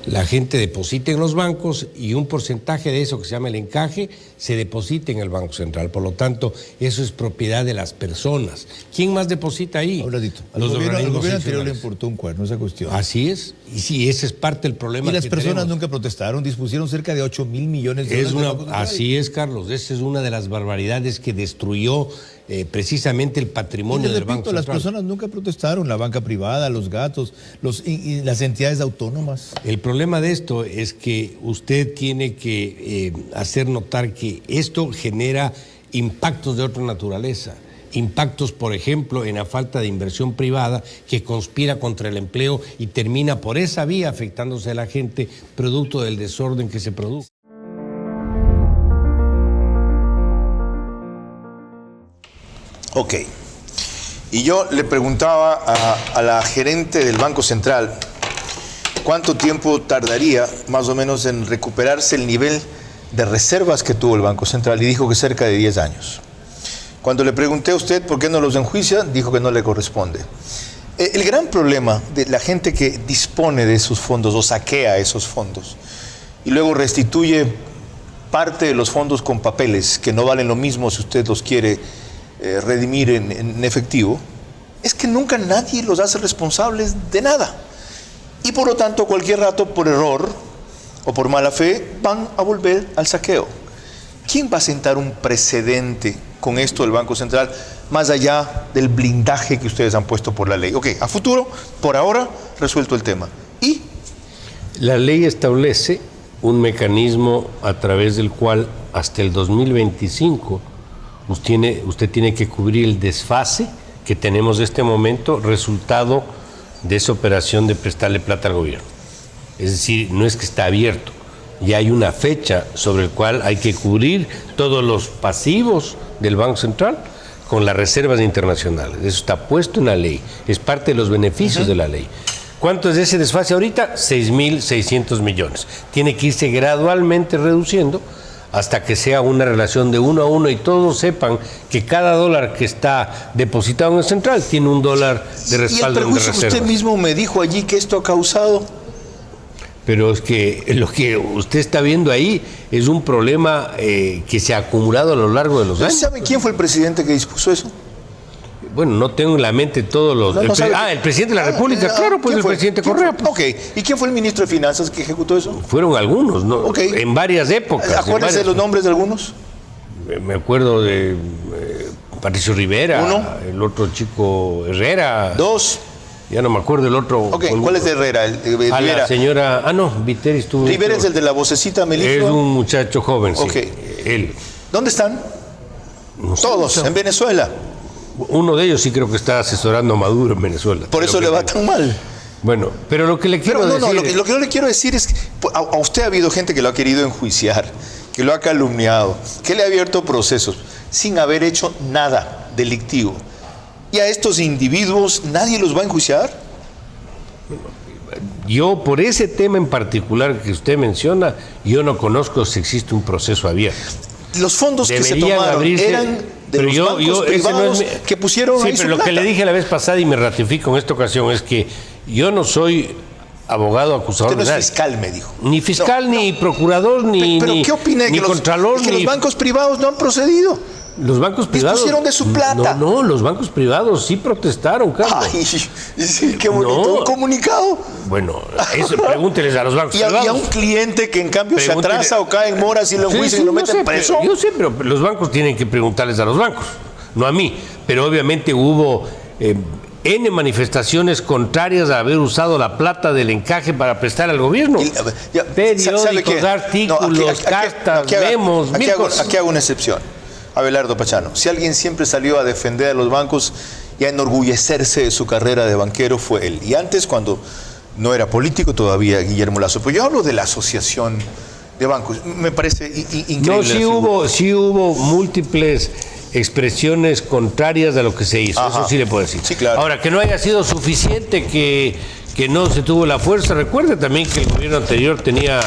La gente deposita en los bancos y un porcentaje de eso que se llama el encaje se deposita en el Banco Central. Por lo tanto, eso es propiedad de las personas. ¿Quién más deposita ahí? Habladito. Al Los gobierno organismos anterior le institucionales. importó un cuerno esa cuestión. Así es. Y sí, ese es parte del problema. Y las que personas tenemos. nunca protestaron, dispusieron cerca de 8 mil millones de dólares. Así es, Carlos. Esa es una de las barbaridades que destruyó precisamente el patrimonio del Banco Central. Las personas nunca protestaron, la banca privada, los gatos, y las entidades autónomas. El problema de esto es que usted tiene que hacer notar que esto genera impactos de otra naturaleza. Impactos, por ejemplo, en la falta de inversión privada que conspira contra el empleo y termina por esa vía afectándose a la gente producto del desorden que se produjo. Ok. Y yo le preguntaba a la gerente del Banco Central cuánto tiempo tardaría más o menos en recuperarse el nivel de reservas que tuvo el Banco Central y dijo que cerca de 10 años. Cuando le pregunté a usted por qué no los enjuicia, dijo que no le corresponde. El gran problema de la gente que dispone de esos fondos o saquea esos fondos y luego restituye parte de los fondos con papeles que no valen lo mismo si usted los quiere redimir en efectivo, es que nunca nadie los hace responsables de nada. Y por lo tanto, cualquier rato, por error o por mala fe, van a volver al saqueo. ¿Quién va a sentar un precedente con esto del Banco Central, más allá del blindaje que ustedes han puesto por la ley? Ok, a futuro, por ahora, resuelto el tema. ¿Y? La ley establece un mecanismo a través del cual hasta el 2025 usted tiene que cubrir el desfase que tenemos en este momento, resultado de esa operación de prestarle plata al gobierno. Es decir, no es que está abierto, ya hay una fecha sobre el cual hay que cubrir todos los pasivos del Banco Central con las reservas internacionales. Eso está puesto en la ley, es parte de los beneficios de la ley. ¿Cuánto es ese desfase ahorita? 6.600 millones. Tiene que irse gradualmente reduciendo hasta que sea una relación de 1 a 1 y todos sepan que cada dólar que está depositado en el central tiene un dólar de respaldo de reservas. ¿Y el perjuicio que usted mismo me dijo allí que esto ha causado? Pero es que lo que usted está viendo ahí es un problema que se ha acumulado a lo largo de los años. ¿Sabe quién fue el presidente que dispuso eso? Bueno, no tengo en la mente todos los... el presidente de la República, claro, pues el presidente Correa. Pues. Ok, ¿y quién fue el ministro de Finanzas que ejecutó eso? Fueron algunos, ¿no? Okay. En varias épocas. Acuérdense de los nombres de algunos. Me acuerdo de Patricio Rivera. Uno. El otro chico Herrera. Dos. Ya no me acuerdo el otro. Ok, ¿cuál es de Herrera? A la señora... Viteri estuvo... Rivera es el de la vocecita meliflua. Es un muchacho joven, sí. Ok. Él. ¿Dónde están? No sé, todos, en Venezuela. Uno de ellos sí creo que está asesorando a Maduro en Venezuela. Por eso le va tan mal. Bueno, pero lo que le quiero decir... Lo que yo le quiero decir es que a usted ha habido gente que lo ha querido enjuiciar, que lo ha calumniado, que le ha abierto procesos, sin haber hecho nada delictivo. ¿Y a estos individuos nadie los va a enjuiciar? Yo, por ese tema en particular que usted menciona, yo no conozco si existe un proceso abierto. Los fondos que se tomaron eran de los bancos privados que pusieron ahí su pero lo plata. que le dije la vez pasada y me ratifico en esta ocasión es que yo no soy abogado acusador Usted no de es fiscal, me dijo. Ni fiscal, ni procurador, ni ¿Pero qué opina de ni que contralor, que los bancos privados no han procedido? Los bancos privados... Dispusieron de su plata. No, los bancos privados sí protestaron, Carlos. Ay, sí, qué bonito. ¿Un comunicado? Bueno, eso pregúnteles a los bancos privados. Y a un cliente que en cambio se atrasa o cae en moras y lo enjuician y lo meten preso. Yo sé, pero los bancos tienen que preguntarles a los bancos, no a mí. Pero obviamente hubo N manifestaciones contrarias a haber usado la plata del encaje para prestar al gobierno. Periódicos, artículos, cartas, memos, mil cosas. Aquí hago una excepción. Abelardo Pachano, si alguien siempre salió a defender a los bancos y a enorgullecerse de su carrera de banquero, fue él. Y antes, cuando no era político, todavía Guillermo Lazo. Pero yo hablo de la asociación de bancos. Me parece increíble. No, sí hubo múltiples expresiones contrarias a lo que se hizo. Ajá. Eso sí le puedo decir. Sí, claro. Ahora, que no haya sido suficiente, que no se tuvo la fuerza. Recuerde también que el gobierno anterior tenía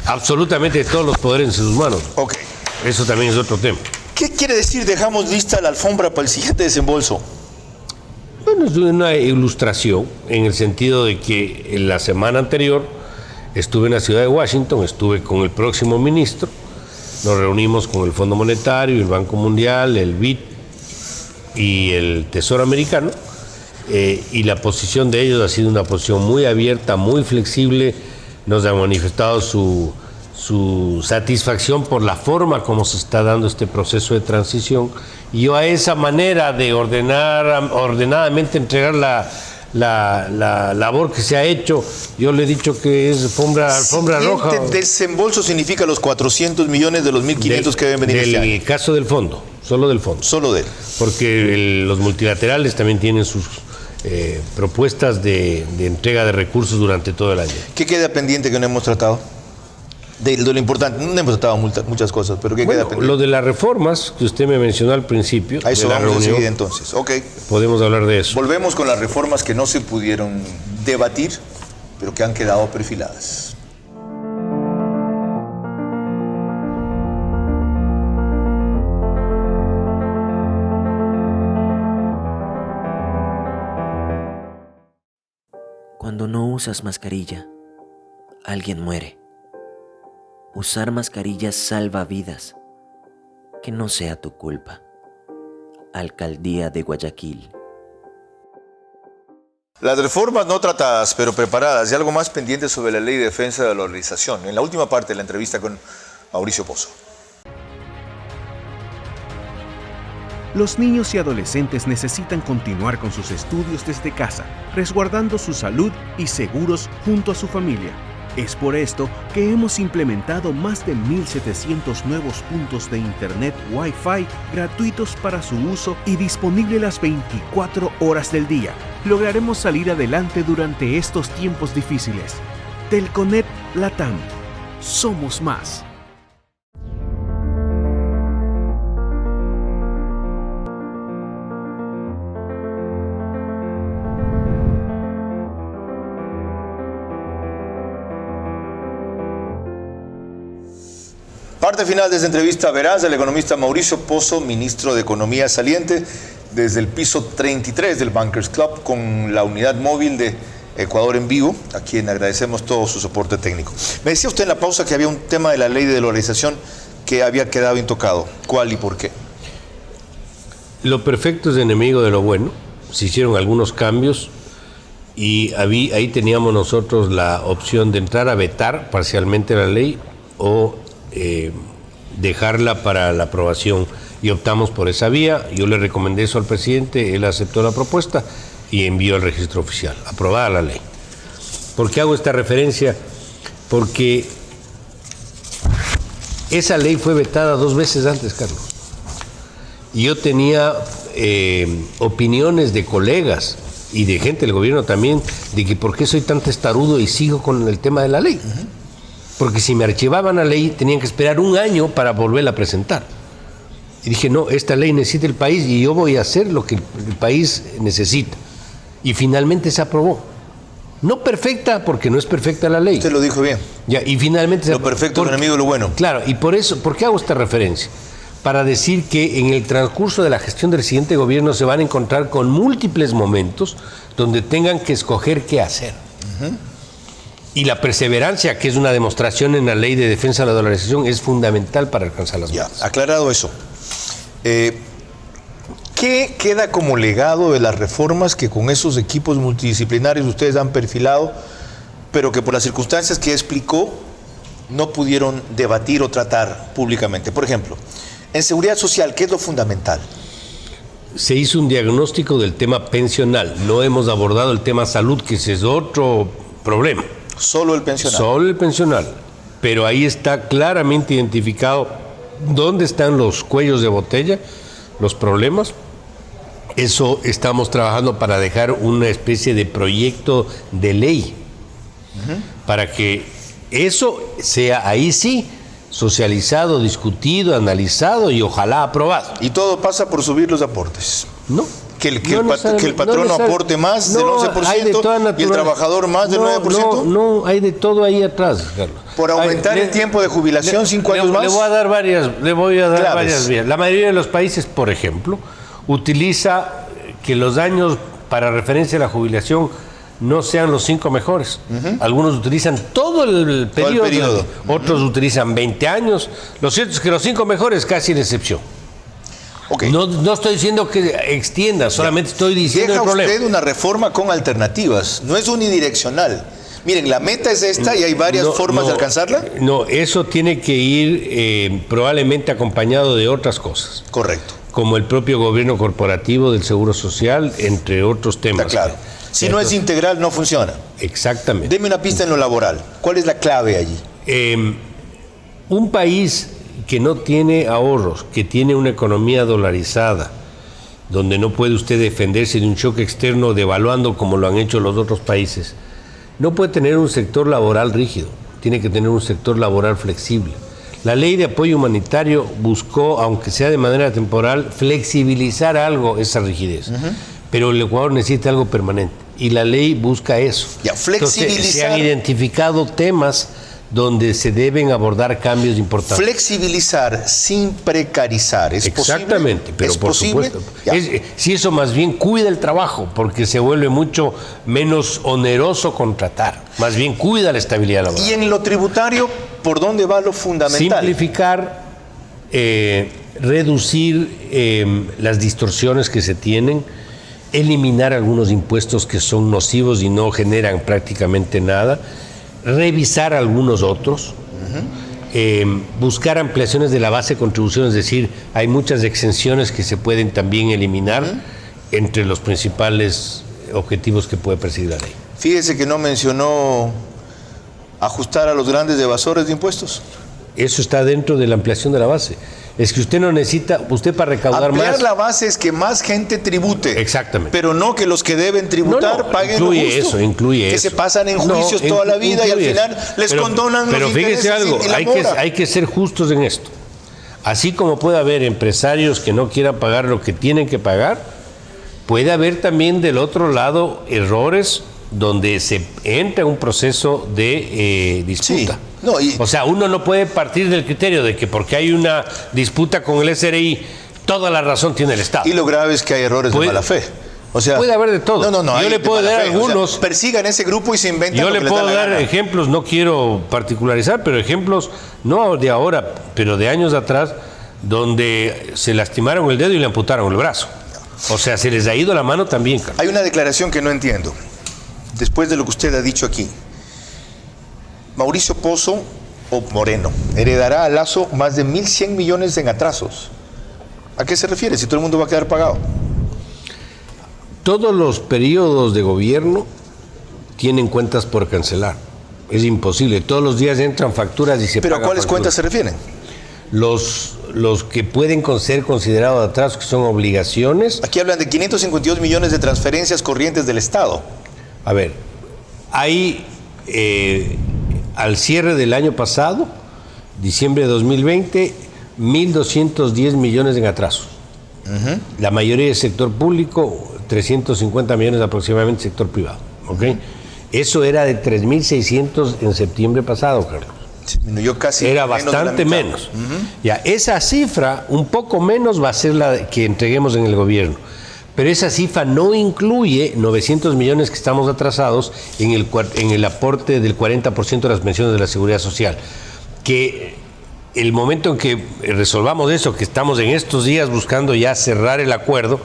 absolutamente todos los poderes en sus manos. Ok. Eso también es otro tema. ¿Qué quiere decir dejamos lista la alfombra para el siguiente desembolso? Bueno, es una ilustración en el sentido de que en la semana anterior estuve en la ciudad de Washington, estuve con el próximo ministro, nos reunimos con el Fondo Monetario, el Banco Mundial, el BID y el Tesoro Americano y la posición de ellos ha sido una posición muy abierta, muy flexible. Nos han manifestado su satisfacción por la forma como se está dando este proceso de transición. Y yo a esa manera de ordenadamente entregar la labor que se ha hecho, yo le he dicho que es alfombra roja. Desembolso significa los 400 millones de los 1.500 que deben venir este año. El caso del fondo, solo del fondo. Solo de él. Porque los multilaterales también tienen sus propuestas de entrega de recursos durante todo el año. ¿Qué queda pendiente que no hemos tratado? De lo importante, no hemos tratado muchas cosas, pero ¿qué queda pendiente? Lo de las reformas que usted me mencionó al principio. A eso de la vamos reunión, enseguida entonces. Ok. Podemos hablar de eso. Volvemos con las reformas que no se pudieron debatir, pero que han quedado perfiladas. Cuando no usas mascarilla, alguien muere. Usar mascarillas salva vidas. Que no sea tu culpa. Alcaldía de Guayaquil. Las reformas no tratadas, pero preparadas, y algo más pendiente sobre la ley de defensa de la dolarización. En la última parte de la entrevista con Mauricio Pozo. Los niños y adolescentes necesitan continuar con sus estudios desde casa, resguardando su salud y seguros junto a su familia. Es por esto que hemos implementado más de 1.700 nuevos puntos de Internet Wi-Fi gratuitos para su uso y disponible las 24 horas del día. Lograremos salir adelante durante estos tiempos difíciles. Telconet Latam. Somos más. Parte final de esta entrevista veraz del economista Mauricio Pozo, ministro de Economía saliente, desde el piso 33 del Bankers Club con la unidad móvil de Ecuador en Vivo, a quien agradecemos todo su soporte técnico. Me decía usted en la pausa que había un tema de la ley de dolarización que había quedado intocado. ¿Cuál y por qué? Lo perfecto es enemigo de lo bueno. Se hicieron algunos cambios y ahí teníamos nosotros la opción de entrar a vetar parcialmente la ley o dejarla para la aprobación, y optamos por esa vía. Yo le recomendé eso al presidente, él aceptó la propuesta y envió al registro oficial, aprobada la ley. ¿Por qué hago esta referencia? Porque esa ley fue vetada 2 veces antes, Carlos. Y yo tenía opiniones de colegas y de gente del gobierno también, de que por qué soy tan testarudo y sigo con el tema de la ley. Porque si me archivaban la ley, tenían que esperar 1 año para volverla a presentar. Y dije, no, esta ley necesita el país y yo voy a hacer lo que el país necesita. Y finalmente se aprobó. No perfecta, porque no es perfecta la ley. Usted lo dijo bien. Ya, y finalmente lo perfecto es enemigo de lo bueno. Claro, y por eso, ¿por qué hago esta referencia? Para decir que en el transcurso de la gestión del siguiente gobierno se van a encontrar con múltiples momentos donde tengan que escoger qué hacer. Y la perseverancia, que es una demostración en la ley de defensa de la dolarización, es fundamental para alcanzar las metas. Ya, aclarado eso. ¿Qué queda como legado de las reformas que con esos equipos multidisciplinarios ustedes han perfilado, pero que por las circunstancias que explicó no pudieron debatir o tratar públicamente? Por ejemplo, en seguridad social, ¿qué es lo fundamental? Se hizo un diagnóstico del tema pensional. No hemos abordado el tema salud, que ese es otro problema. Solo el pensional. Solo el pensional. Pero ahí está claramente identificado dónde están los cuellos de botella, los problemas. Eso estamos trabajando para dejar una especie de proyecto de ley, para que eso sea ahí sí socializado, discutido, analizado y ojalá aprobado. Y todo pasa por subir los aportes. No. Que el patrono aporte más del 11% y el trabajador más del 9%. No, hay de todo ahí atrás, Carlos. Por aumentar el tiempo de jubilación, 5 años más. Le voy a dar varias vías. La mayoría de los países, por ejemplo, utiliza que los años para referencia a la jubilación no sean los 5 mejores. Algunos utilizan todo el periodo. Otros utilizan 20 años. Lo cierto es que los 5 mejores casi en excepción. Ok. No estoy diciendo que extienda, solamente estoy diciendo Deja el problema. usted una reforma con alternativas, no es unidireccional. Miren, la meta es esta y hay varias formas de alcanzarla. No, eso tiene que ir probablemente acompañado de otras cosas. Correcto. Como el propio gobierno corporativo del Seguro Social, entre otros temas. Está claro. Si no es integral, no funciona. Exactamente. Deme una pista en lo laboral. ¿Cuál es la clave allí? Un país que no tiene ahorros, que tiene una economía dolarizada, donde no puede usted defenderse de un choque externo devaluando como lo han hecho los otros países, no puede tener un sector laboral rígido, tiene que tener un sector laboral flexible. La ley de apoyo humanitario buscó, aunque sea de manera temporal, flexibilizar algo esa rigidez. Pero el Ecuador necesita algo permanente y la ley busca eso. Ya, flexibilizar. Entonces, se han identificado temas donde se deben abordar cambios importantes. Flexibilizar sin precarizar, ¿es Exactamente, posible? pero ¿Es por posible? supuesto. Si eso más bien cuida el trabajo, porque se vuelve mucho menos oneroso contratar. Más bien cuida la estabilidad laboral. Y en lo tributario, ¿por dónde va lo fundamental? Simplificar, reducir las distorsiones que se tienen, eliminar algunos impuestos que son nocivos y no generan prácticamente nada, revisar algunos otros, buscar ampliaciones de la base de contribución, es decir, hay muchas exenciones que se pueden también eliminar entre los principales objetivos que puede perseguir la ley. Fíjese que no mencionó ajustar a los grandes evasores de impuestos. Eso está dentro de la ampliación de la base. Es que usted no necesita, usted para recaudar Ampliar más... la base es que más gente tribute. Exactamente. Pero no que los que deben tributar paguen lo justo. Incluye que eso. se pasan en juicios toda la vida y al final les condonan los intereses. Pero fíjese algo, hay que ser justos en esto. Así como puede haber empresarios que no quieran pagar lo que tienen que pagar, puede haber también del otro lado errores donde se entra en un proceso de disputa. Sí. No, o sea, uno no puede partir del criterio de que porque hay una disputa con el SRI, toda la razón tiene el Estado. Y lo grave es que hay errores de mala fe. O sea, puede haber de todo. No, yo le puedo dar algunos. O sea, persigan ese grupo y se inventan. Yo lo que le les puedo da la dar gana. ejemplos, no quiero particularizar, pero ejemplos no de ahora, pero de años atrás, donde se lastimaron el dedo y le amputaron el brazo. O sea, se les ha ido la mano también, Carlos. Hay una declaración que no entiendo. Después de lo que usted ha dicho aquí, Mauricio Pozo o Moreno heredará a Lazo más de 1.100 millones en atrasos. ¿A qué se refiere? Si todo el mundo va a quedar pagado. Todos los periodos de gobierno tienen cuentas por cancelar. Es imposible. Todos los días entran facturas y se ¿Pero pagan a cuáles facturas. cuentas se refieren? Los que pueden ser considerados atrasos, que son obligaciones. Aquí hablan de 552 millones de transferencias corrientes del Estado. A ver, hay al cierre del año pasado, diciembre de 2020, 1.210 millones en atrasos. La mayoría del sector público, 350 millones aproximadamente sector privado. ¿Okay? Eso era de 3.600 en septiembre pasado, Carlos. Disminuyó casi. Era bastante menos. Ya, esa cifra, un poco menos, va a ser la que entreguemos en el gobierno. Pero esa cifra no incluye 900 millones que estamos atrasados en el aporte del 40% de las pensiones de la Seguridad Social. Que el momento en que resolvamos eso, que estamos en estos días buscando ya cerrar el acuerdo,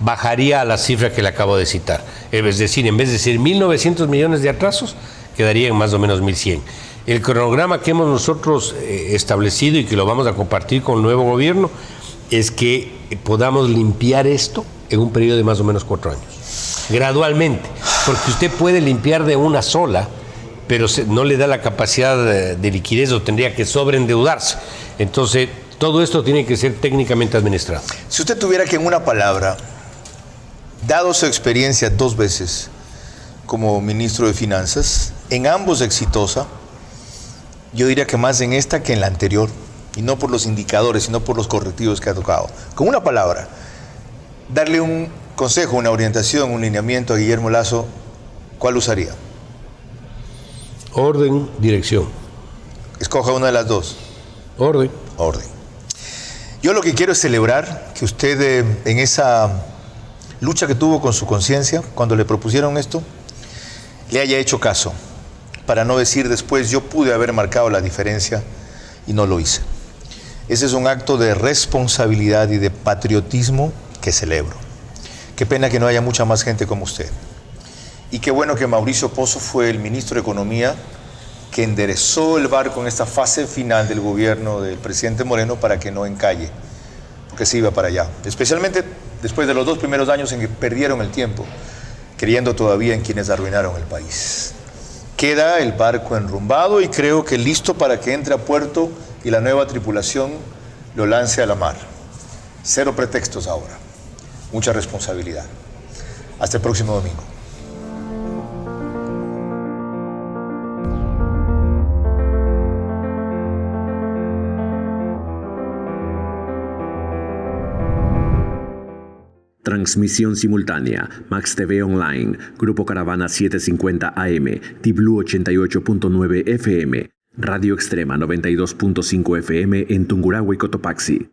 bajaría a la cifra que le acabo de citar. Es decir, en vez de ser 1.900 millones de atrasos, quedarían más o menos 1.100. El cronograma que hemos nosotros establecido y que lo vamos a compartir con el nuevo gobierno es que podamos limpiar esto en un periodo de más o menos 4 años, gradualmente, porque usted puede limpiar de una sola, pero no le da la capacidad de liquidez o tendría que sobreendeudarse. Entonces, todo esto tiene que ser técnicamente administrado. Si usted tuviera que en una palabra, dado su experiencia 2 veces como ministro de Finanzas, en ambos exitosa, yo diría que más en esta que en la anterior, y no por los indicadores, sino por los correctivos que ha tocado. Con una palabra, darle un consejo, una orientación, un lineamiento a Guillermo Lasso, ¿cuál usaría? Orden, dirección. Escoja una de las dos. Orden. Orden. Yo lo que quiero es celebrar que usted en esa lucha que tuvo con su conciencia, cuando le propusieron esto, le haya hecho caso, para no decir después, yo pude haber marcado la diferencia y no lo hice. Ese es un acto de responsabilidad y de patriotismo que celebro. Qué pena que no haya mucha más gente como usted. Y qué bueno que Mauricio Pozo fue el ministro de Economía que enderezó el barco en esta fase final del gobierno del presidente Moreno para que no encalle, porque se iba para allá. Especialmente después de los 2 primeros años en que perdieron el tiempo, creyendo todavía en quienes arruinaron el país. Queda el barco enrumbado y creo que listo para que entre a puerto y la nueva tripulación lo lance a la mar. 0 pretextos ahora. Mucha responsabilidad. Hasta el próximo domingo. Transmisión simultánea, Max TV Online, Grupo Caravana 750 AM, T-Blue 88.9 FM, Radio Extrema 92.5 FM en Tungurahua y Cotopaxi.